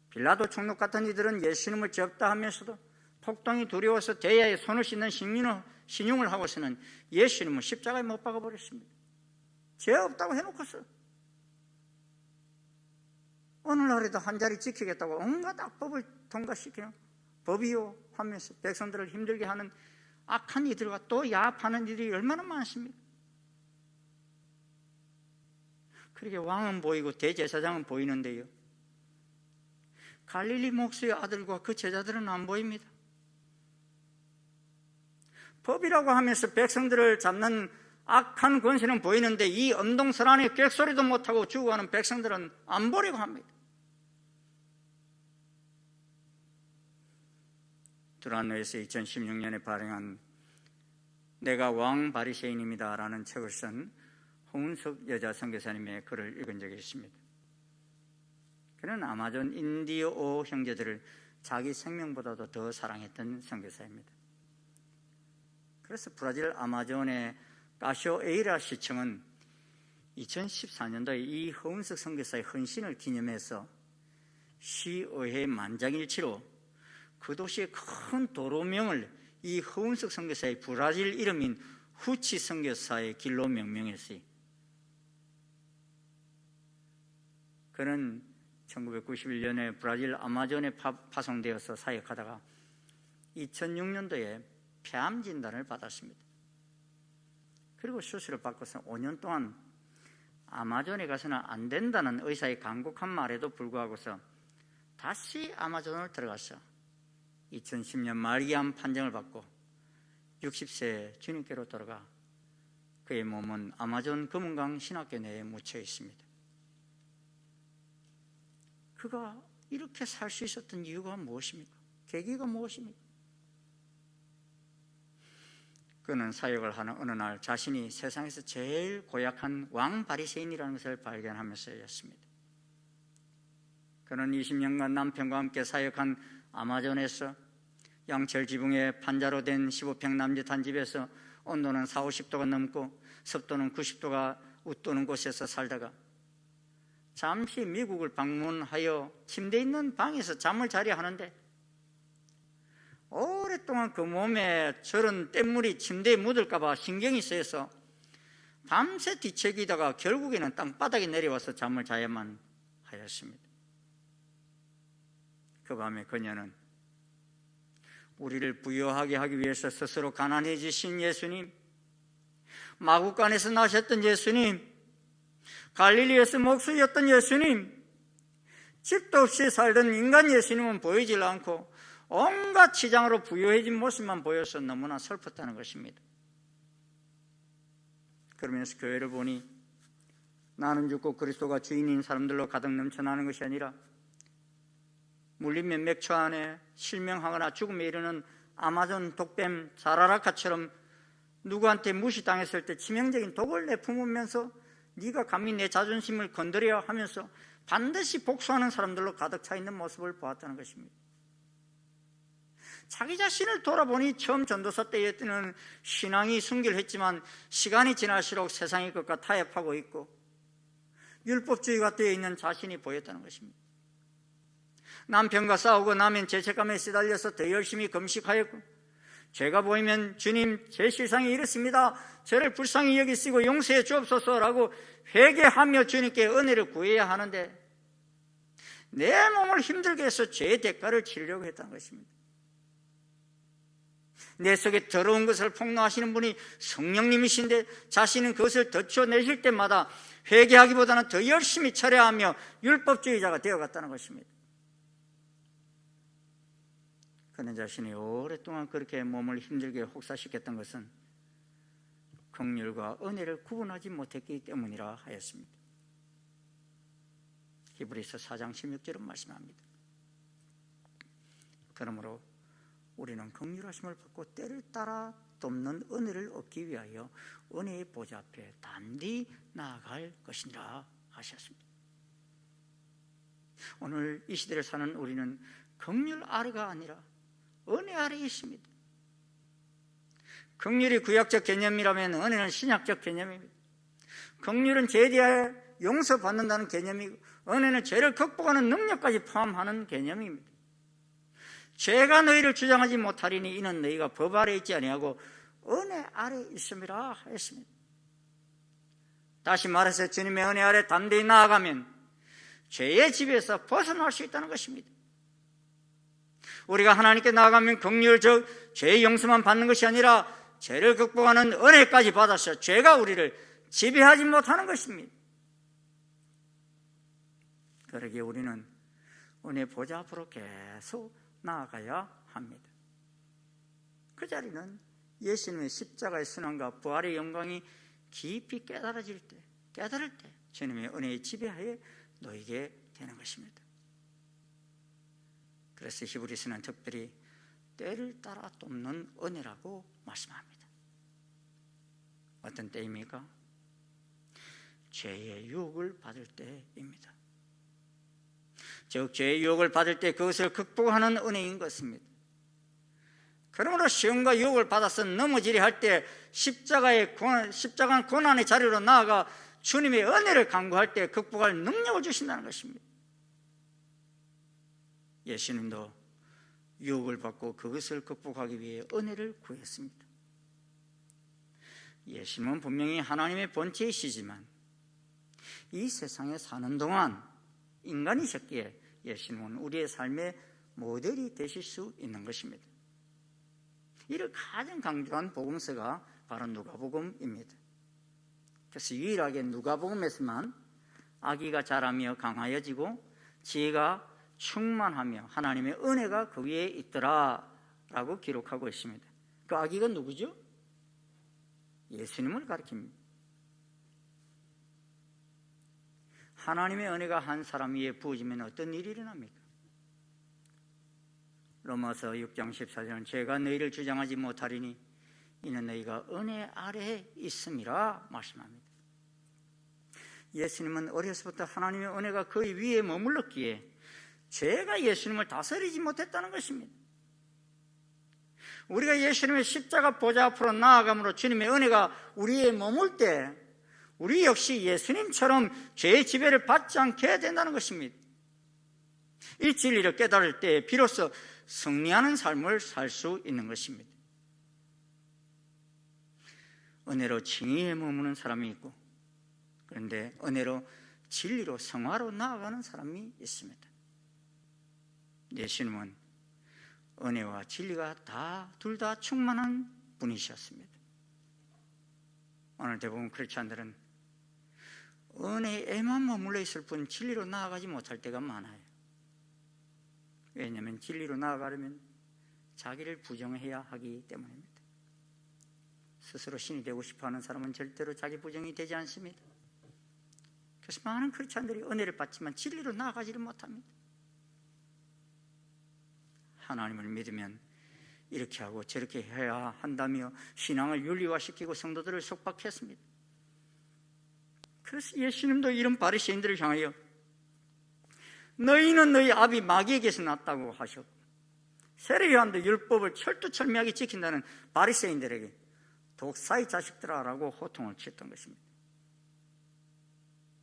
빌라도 총독 같은 이들은 예수님을 죄없다 하면서도 폭동이 두려워서 대야에 손을 씻는 신용을 하고서는 예수님을 십자가에 못 박아버렸습니다. 죄 없다고 해놓고서 오늘날에도 한 자리 지키겠다고 온갖 악법을 통과시키는 법이요 하면서 백성들을 힘들게 하는 악한 이들과 또 야합하는 이들이 얼마나 많습니까? 그렇게 왕은 보이고 대제사장은 보이는데요, 갈릴리 목수의 아들과 그 제자들은 안 보입니다. 법이라고 하면서 백성들을 잡는 악한 권세는 보이는데 이 엄동설 안에 꽥소리도 못하고 죽어가는 백성들은 안 보려고 합니다. 두란노에서 2016년에 발행한 내가 왕 바리새인입니다 라는 책을 쓴 홍은석 여자 선교사님의 글을 읽은 적이 있습니다. 그는 아마존 인디오 형제들을 자기 생명보다도 더 사랑했던 선교사입니다. 그래서 브라질 아마존의 까쇼에이라 시청은 2014년도에 이 홍은석 선교사의 헌신을 기념해서 시의회 만장일치로 그 도시의 큰 도로명을 이 홍은석 선교사의 브라질 이름인 후치 선교사의 길로 명명했어요. 그는 1991년에 브라질 아마존에 파송되어서 사역하다가 2006년도에 폐암 진단을 받았습니다. 그리고 수술을 받고서 5년 동안 아마존에 가서는 안 된다는 의사의 간곡한 말에도 불구하고서 다시 아마존을 들어가서 2010년 말기암 판정을 받고 60세 주님께로 돌아가 그의 몸은 아마존 금은강 신학교 내에 묻혀 있습니다. 그가 이렇게 살 수 있었던 이유가 무엇입니까? 계기가 무엇입니까? 그는 사역을 하는 어느 날 자신이 세상에서 제일 고약한 왕 바리새인이라는 것을 발견하면서였습니다. 그는 20년간 남편과 함께 사역한 아마존에서 양철 지붕에 판자로 된 15평 남짓한 집에서 온도는 40-50도가 넘고 습도는 90도가 웃도는 곳에서 살다가 잠시 미국을 방문하여 침대 있는 방에서 잠을 자려 하는데 오랫동안 그 몸에 저런 뗏물이 침대에 묻을까 봐 신경이 쓰여서 밤새 뒤척이다가 결국에는 땅바닥에 내려와서 잠을 자야만 하였습니다. 그 밤에 그녀는 우리를 부유하게 하기 위해서 스스로 가난해지신 예수님, 마구간에서 나셨던 예수님, 갈릴리에서 목수였던 예수님, 집도 없이 살던 인간 예수님은 보이질 않고 온갖 치장으로 부유해진 모습만 보여서 너무나 슬펐다는 것입니다. 그러면서 교회를 보니 나는 죽고 그리스도가 주인인 사람들로 가득 넘쳐나는 것이 아니라 물리면 몇 초 안에 실명하거나 죽음에 이르는 아마존 독뱀 자라라카처럼 누구한테 무시당했을 때 치명적인 독을 내뿜으면서 네가 감히 내 자존심을 건드려 하면서 반드시 복수하는 사람들로 가득 차 있는 모습을 보았다는 것입니다. 자기 자신을 돌아보니 처음 전도사 때에는 신앙이 순결했지만 시간이 지날수록 세상의 것과 타협하고 있고 율법주의가 되어 있는 자신이 보였다는 것입니다. 남편과 싸우고 나면 죄책감에 시달려서 더 열심히 금식하였고, 죄가 보이면 주님 제 실상이 이렇습니다, 저를 불쌍히 여기시고 용서해 주옵소서라고 회개하며 주님께 은혜를 구해야 하는데 내 몸을 힘들게 해서 죄의 대가를 치르려고 했다는 것입니다. 내 속에 더러운 것을 폭로하시는 분이 성령님이신데 자신은 그것을 덧쳐내실 때마다 회개하기보다는 더 열심히 철회하며 율법주의자가 되어갔다는 것입니다. 그는 자신이 오랫동안 그렇게 몸을 힘들게 혹사시켰던 것은 긍휼과 은혜를 구분하지 못했기 때문이라 하였습니다. 히브리서 4장 16절은 말씀합니다. 그러므로 우리는 긍휼하심을 받고 때를 따라 돕는 은혜를 얻기 위하여 은혜의 보좌 앞에 단디 나아갈 것이니라 하셨습니다. 오늘 이 시대를 사는 우리는 긍휼 아래가 아니라 은혜 아래에 있습니다. 긍휼이 구약적 개념이라면 은혜는 신약적 개념입니다. 긍휼은 죄에 대하여 용서받는다는 개념이고 은혜는 죄를 극복하는 능력까지 포함하는 개념입니다. 죄가 너희를 주장하지 못하리니 이는 너희가 법 아래 있지 아니하고 은혜 아래 있음이라 하였습니다. 다시 말해서 주님의 은혜 아래 담대히 나아가면 죄의 지배에서 벗어날 수 있다는 것입니다. 우리가 하나님께 나아가면 긍휼 즉 죄의 용서만 받는 것이 아니라 죄를 극복하는 은혜까지 받아서 죄가 우리를 지배하지 못하는 것입니다. 그러기에 우리는 은혜 보좌 앞으로 계속 나아가야 합니다. 그 자리는 예수님의 십자가의 순환과 부활의 영광이 깊이 깨달을 때 주님의 은혜의 지배하에 놓이게 되는 것입니다. 그래서 히브리서는 특별히 때를 따라 돕는 은혜라고 말씀합니다. 어떤 때입니까? 죄의 유혹을 받을 때입니다. 즉 죄의 유혹을 받을 때 그것을 극복하는 은혜인 것입니다. 그러므로 시험과 유혹을 받아서 넘어지려 할 때 십자가의 고난의 자리로 나아가 주님의 은혜를 간구할 때 극복할 능력을 주신다는 것입니다. 예수님도 유혹을 받고 그것을 극복하기 위해 은혜를 구했습니다. 예수님은 분명히 하나님의 본체이시지만 이 세상에 사는 동안 인간이셨기에 예수님은 우리의 삶의 모델이 되실 수 있는 것입니다. 이를 가장 강조한 복음서가 바로 누가복음입니다. 그래서 유일하게 누가복음에서만 아기가 자라며 강하여지고 지혜가 충만하며 하나님의 은혜가 그 위에 있더라 라고 기록하고 있습니다. 그 아기가 누구죠? 예수님을 가리킵니다. 하나님의 은혜가 한 사람 위에 부어지면 어떤 일이 일어납니까? 로마서 6장 14절은 죄가 너희를 주장하지 못하리니 이는 너희가 은혜 아래에 있음이라 말씀합니다. 예수님은 어려서부터 하나님의 은혜가 그 위에 머물렀기에 죄가 예수님을 다스리지 못했다는 것입니다. 우리가 예수님의 십자가 보좌 앞으로 나아감으로 주님의 은혜가 우리에 머물 때 우리 역시 예수님처럼 죄의 지배를 받지 않게 된다는 것입니다. 이 진리를 깨달을 때 비로소 승리하는 삶을 살 수 있는 것입니다. 은혜로 칭의에 머무는 사람이 있고 그런데 은혜로 진리로 성화로 나아가는 사람이 있습니다. 예수님은 은혜와 진리가 둘 다 충만한 분이셨습니다. 오늘 대부분 크리스찬들은 은혜에만 머물러 있을 뿐 진리로 나아가지 못할 때가 많아요. 왜냐하면 진리로 나아가려면 자기를 부정해야 하기 때문입니다. 스스로 신이 되고 싶어하는 사람은 절대로 자기 부정이 되지 않습니다. 그래서 많은 크리스찬들이 은혜를 받지만 진리로 나아가지를 못합니다. 하나님을 믿으면 이렇게 하고 저렇게 해야 한다며 신앙을 윤리화시키고 성도들을 속박했습니다. 그래서 예수님도 이런 바리새인들을 향하여 너희는 너희 아비 마귀에게서 났다고 하셨고 세례요한도 율법을 철두철미하게 지킨다는 바리새인들에게 독사의 자식들아라고 호통을 쳤던 것입니다.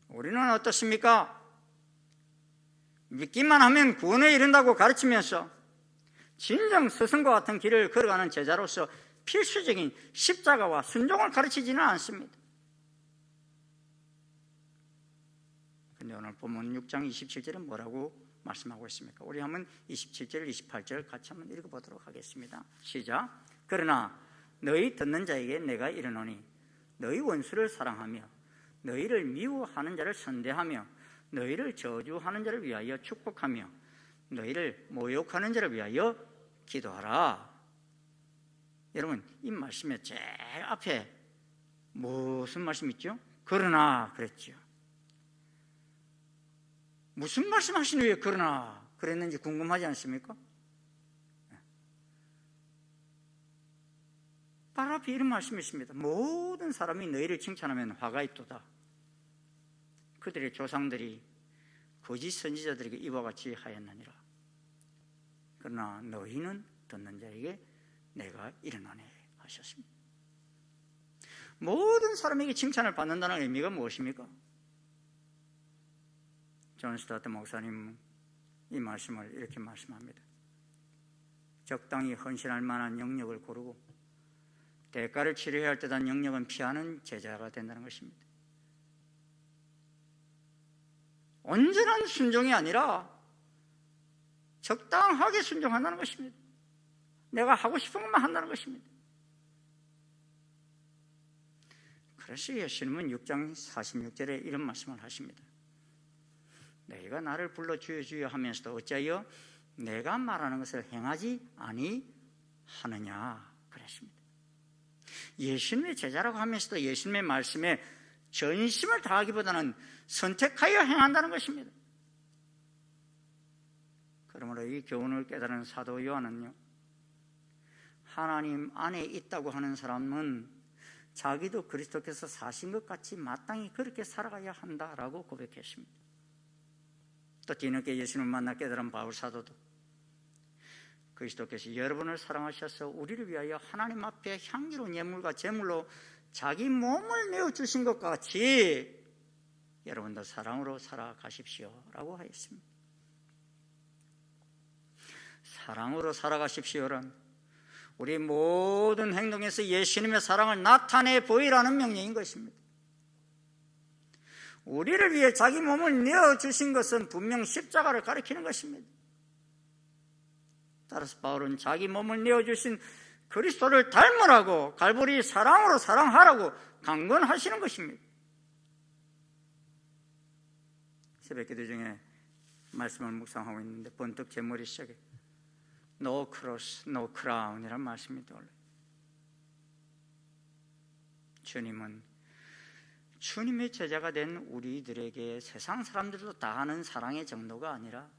우리는 어떻습니까? 믿기만 하면 구원에 이른다고 가르치면서 진정 스승과 같은 길을 걸어가는 제자로서 필수적인 십자가와 순종을 가르치지는 않습니다. 그런데 오늘 본문 6장 27절은 뭐라고 말씀하고 있습니까? 우리 한번 27절, 28절 같이 한번 읽어보도록 하겠습니다. 시작. 그러나 너희 듣는 자에게 내가 이르노니 너희 원수를 사랑하며 너희를 미워하는 자를 선대하며 너희를 저주하는 자를 위하여 축복하며 너희를 모욕하는 자를 위하여 기도하라. 여러분, 이 말씀의 제일 앞에 무슨 말씀 있죠? 그러나 그랬죠. 무슨 말씀 하시는 왜 그러나 그랬는지 궁금하지 않습니까? 바로 앞에 이런 말씀이 있습니다. 모든 사람이 너희를 칭찬하면 화가 있도다. 그들의 조상들이 거짓 선지자들에게 이와 같이 하였느니라. 그러나 너희는 듣는 자에게 내가 이르노니 하셨습니다. 모든 사람에게 칭찬을 받는다는 의미가 무엇입니까? 존 스타트 목사님 이 말씀을 이렇게 말씀합니다. 적당히 헌신할 만한 영역을 고르고 대가를 치러야 할 듯한 영역은 피하는 제자가 된다는 것입니다. 온전한 순종이 아니라 적당하게 순종한다는 것입니다. 내가 하고 싶은 것만 한다는 것입니다. 그래서 예수님은 6장 46절에 이런 말씀을 하십니다. 너희가 나를 불러 주여 주여 하면서도 어찌하여 내가 말하는 것을 행하지 아니하느냐 그랬습니다. 예수님의 제자라고 하면서도 예수님의 말씀에 전심을 다하기보다는 선택하여 행한다는 것입니다. 그러므로 이 교훈을 깨달은 사도 요한은요, 하나님 안에 있다고 하는 사람은 자기도 그리스도께서 사신 것 같이 마땅히 그렇게 살아가야 한다라고 고백했습니다. 또 뒤늦게 예수님을 만나 깨달은 바울 사도도 그리스도께서 여러분을 사랑하셔서 우리를 위하여 하나님 앞에 향기로운 예물과 제물로 자기 몸을 내어주신 것 같이 여러분도 사랑으로 살아가십시오 라고 하였습니다. 사랑으로 살아가십시오란 우리 모든 행동에서 예수님의 사랑을 나타내 보이라는 명령인 것입니다. 우리를 위해 자기 몸을 내어주신 것은 분명 십자가를 가리키는 것입니다. 따라서 바울은 자기 몸을 내어주신 그리스도를 닮으라고 갈보리 사랑으로 사랑하라고 강권하시는 것입니다. 새벽기도 중에 말씀을 묵상하고 있는데 번뜩 제 머리 시작에 No cross, no crown 이라는 말씀이 떠올라요. 주님은 주님의 제자가 된 우리들에게 세상 사람들도 다 아는 사랑의 정도가 아니라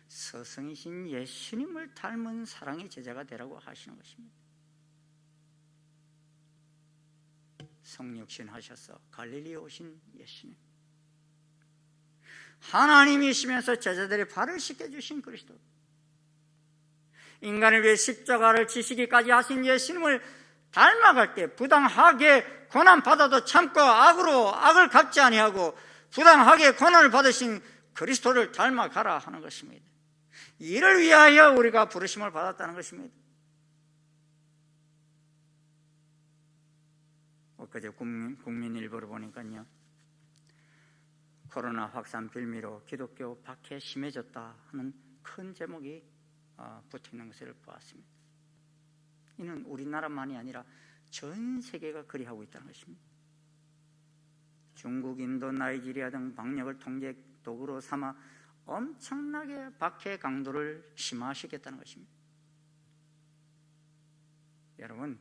스승이신 예수님을 닮은 사랑의 제자가 되라고 하시는 것입니다. 성육신 하셔서 갈릴리에 오신 예수님, 하나님이시면서 제자들의 발을 씻겨주신 그리스도, 인간을 위해 십자가를 지시기까지 하신 예수님을 닮아갈 때 부당하게 고난받아도 참고 악을 갚지 아니하고 부당하게 고난을 받으신 그리스도를 닮아가라 하는 것입니다. 이를 위하여 우리가 부르심을 받았다는 것입니다. 엊그제 국민일보를 보니까요, 코로나 확산 빌미로 기독교 박해 심해졌다 하는 큰 제목이 붙어있는 것을 보았습니다. 이는 우리나라만이 아니라 전 세계가 그리하고 있다는 것입니다. 중국, 인도, 나이지리아 등 방역을 통제 도구로 삼아 엄청나게 박해 강도를 심화시켰다는 것입니다. 여러분,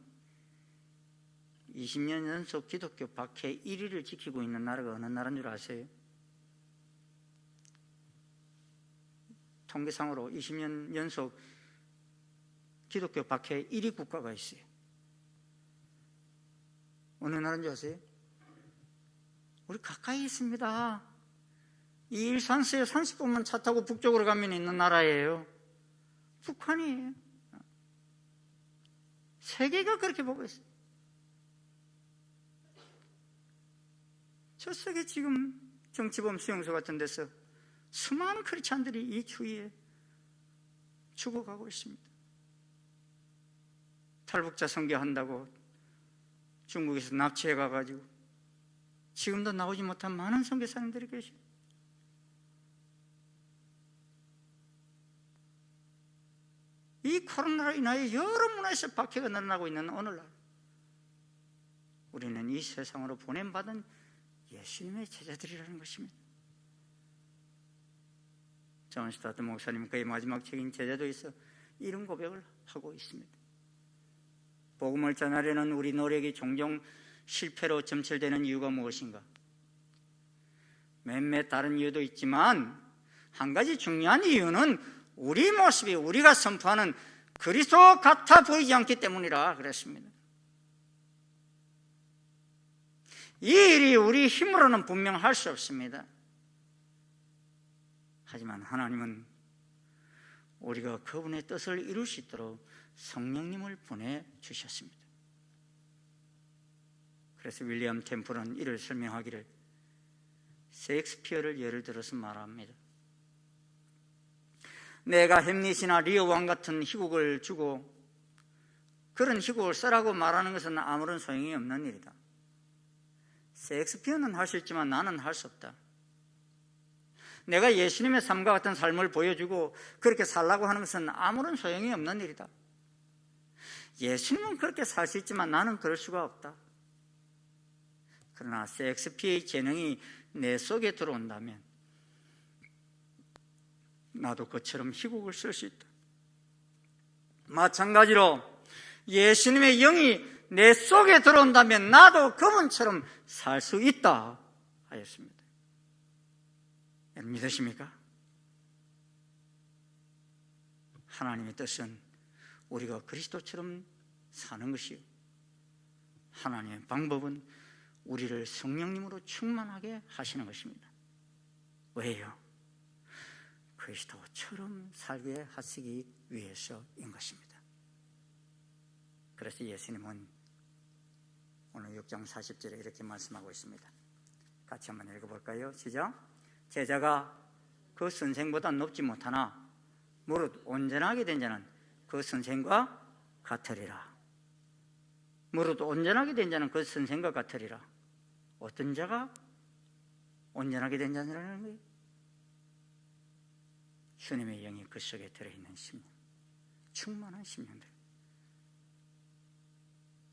20년 연속 기독교 박해 1위를 지키고 있는 나라가 어느 나라인 줄 아세요? 통계상으로 20년 연속 기독교 박해 1위 국가가 있어요. 어느 나라인 줄 아세요? 우리 가까이 있습니다. 이 일산서에 30분만 차 타고 북쪽으로 가면 있는 나라예요. 북한이에요. 세계가 그렇게 보고 있어요. 저 세계 지금 정치범 수용소 같은 데서 수많은 크리스찬들이 이 추위에 죽어가고 있습니다. 탈북자 선교한다고 중국에서 납치해 가가지고 지금도 나오지 못한 많은 선교사님들이 계십니다. 이 코로나로 인하여 여러 문화에서 박해가 늘어나고 있는 오늘날, 우리는 이 세상으로 보냄받은 예수님의 제자들이라는 것입니다. 존 스타트 목사님 그의 마지막 책인 제자도에서 이런 고백을 하고 있습니다. 복음을 전하려는 우리 노력이 종종 실패로 점철되는 이유가 무엇인가? 몇몇 다른 이유도 있지만 한 가지 중요한 이유는 우리 모습이 우리가 선포하는 그리스도 같아 보이지 않기 때문이라 그랬습니다. 이 일이 우리 힘으로는 분명 할 수 없습니다. 하지만 하나님은 우리가 그분의 뜻을 이룰 수 있도록 성령님을 보내주셨습니다. 그래서 윌리엄 템플은 이를 설명하기를 셰익스피어를 예를 들어서 말합니다. 내가 햄릿이나 리어 왕 같은 희곡을 주고 그런 희곡을 써라고 말하는 것은 아무런 소용이 없는 일이다. 셰익스피어는 할 수 있지만 나는 할 수 없다. 내가 예수님의 삶과 같은 삶을 보여주고 그렇게 살라고 하는 것은 아무런 소용이 없는 일이다. 예수님은 그렇게 살 수 있지만 나는 그럴 수가 없다. 그러나 셰익스피어의 재능이 내 속에 들어온다면 나도 그처럼 희곡을 쓸 수 있다. 마찬가지로 예수님의 영이 내 속에 들어온다면 나도 그분처럼 살 수 있다 하였습니다. 여러분 믿으십니까? 하나님의 뜻은 우리가 그리스도처럼 사는 것이요, 하나님의 방법은 우리를 성령님으로 충만하게 하시는 것입니다. 왜요? 그리스도처럼 살게 하시기 위해서인 것입니다. 그래서 예수님은 오늘 6장 40절에 이렇게 말씀하고 있습니다. 같이 한번 읽어볼까요? 시작. 제자가 그 선생보다 높지 못하나 무릇 온전하게 된 자는 그 선생과 같으리라. 무릇 온전하게 된 자는 그 선생과 같으리라. 어떤 자가 온전하게 된 자라는 거예요? 주님의 영이 그 속에 들어있는 심령, 충만한 심령들,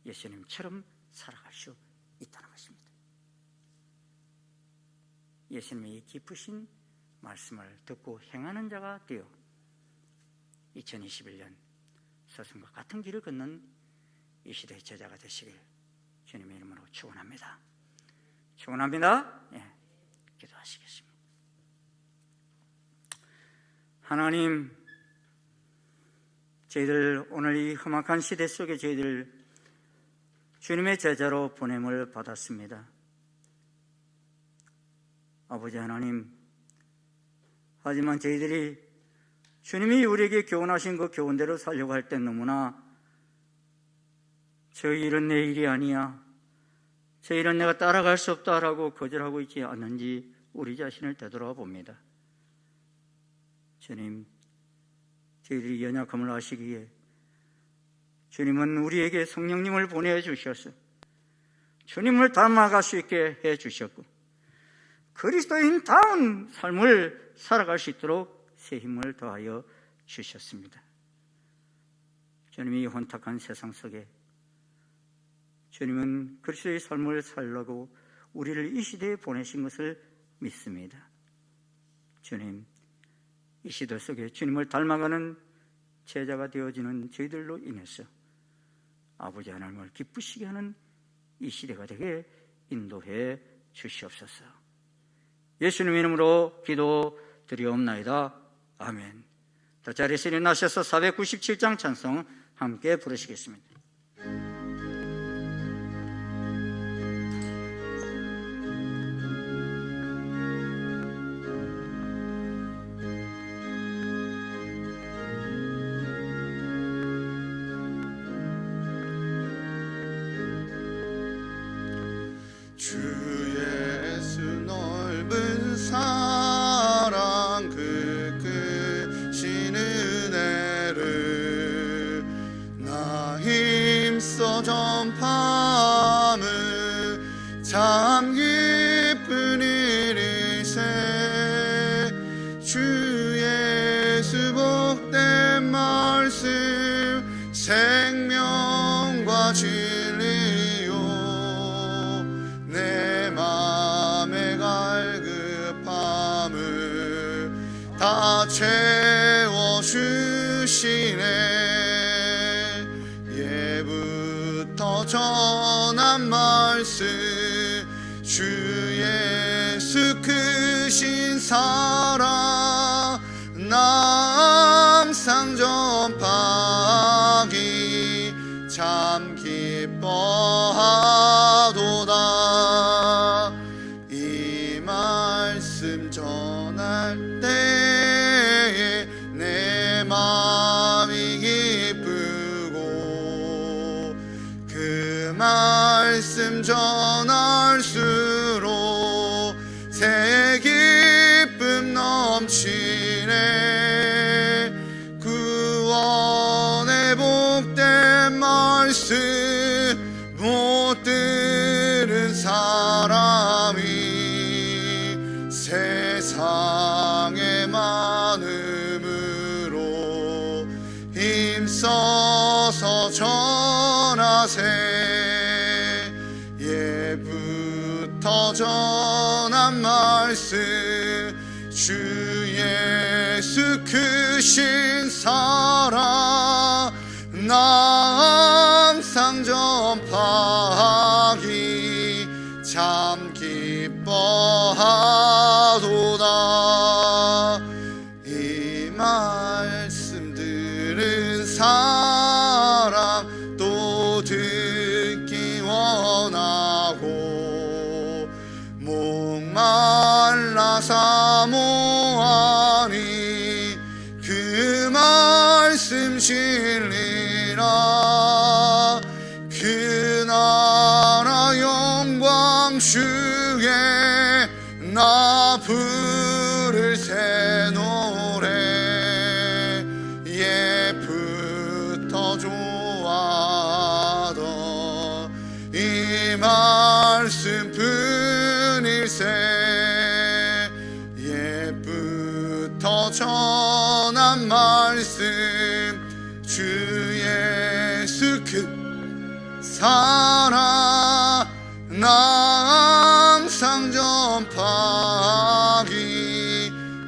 예수님처럼 살아갈 수 있다는 것입니다. 예수님의 이 깊으신 말씀을 듣고 행하는 자가 되어 2021년 스승과 같은 길을 걷는 이 시대의 제자가 되시길 주님의 이름으로 축원합니다. 축원합니다. 기도하시겠습니다. 하나님, 저희들 오늘 이 험악한 시대 속에 저희들 주님의 제자로 보냄을 받았습니다. 아버지 하나님, 하지만 저희들이 주님이 우리에게 교훈하신 그 교훈대로 살려고 할 때 너무나 저 일은 내 일이 아니야, 저 일은 내가 따라갈 수 없다라고 거절하고 있지 않는지 우리 자신을 되돌아 봅니다. 주님, 저희들이 연약함을 아시기에 주님은 우리에게 성령님을 보내주셔서 주님을 닮아갈 수 있게 해주셨고 그리스도인다운 삶을 살아갈 수 있도록 새 힘을 더하여 주셨습니다. 주님이 이 혼탁한 세상 속에 주님은 그리스도의 삶을 살려고 우리를 이 시대에 보내신 것을 믿습니다. 주님, 이 시대 속에 주님을 닮아가는 제자가 되어지는 저희들로 인해서 아버지 하나님을 기쁘시게 하는 이 시대가 되게 인도해 주시옵소서. 예수님 이름으로 기도드리옵나이다. 아멘. 더 자리에서 일어나셔서 497장 찬송 함께 부르시겠습니다. 주 예수 넓은 사랑 그 크신 은혜를 나 힘써 전파함은 참 기쁜 일이세. 주 예수 복된 말씀 생명과 진리요 내 맘의 갈급함을 다 채워주시네. 예부터 전한 말씀 주 예수 크신 사랑 나 항상 전파하기 참 기뻐하도다. 이 말씀 전할 때에 내 마음이 기쁘고 그 말씀 전할수록 새 기쁨 넘치네. 구원의 복된 말씀 못 들은 사람이 세상에 많음으로 힘써서 전하세. 예부터 전한 말씀 주 예수 크신 사랑 나 항상 전파하기 참 기뻐하도다. 이 말씀 들은 사람 또 듣기 원하고 목말라 사모하니 그 말씀 진리라. 그 나라 영광 주에 나 부를 새 노래. 예부터 좋아하던 이 말씀 뿐일세. 예부터 전한 말씀 주 예수 그 사랑 나 항상 전파하기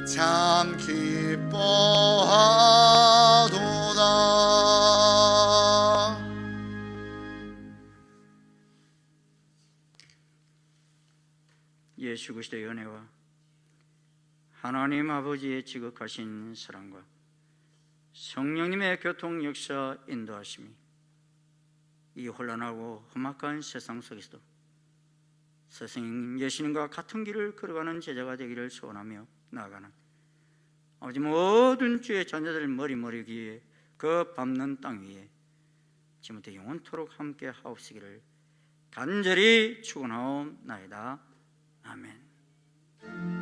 참 기뻐하도다. 예수 그리스도의 은혜와 하나님 아버지의 지극하신 사랑과 성령님의 교통 역사 인도하심이 이 혼란하고 험악한 세상 속에서도 선생님 예수님과 같은 길을 걸어가는 제자가 되기를 소원하며 나아가는 아버지 모든 주의 자녀들 머리머리기에 그 밟는 땅 위에 지금부터 영원토록 함께 하옵시기를 간절히 축원하옵나이다. 아멘.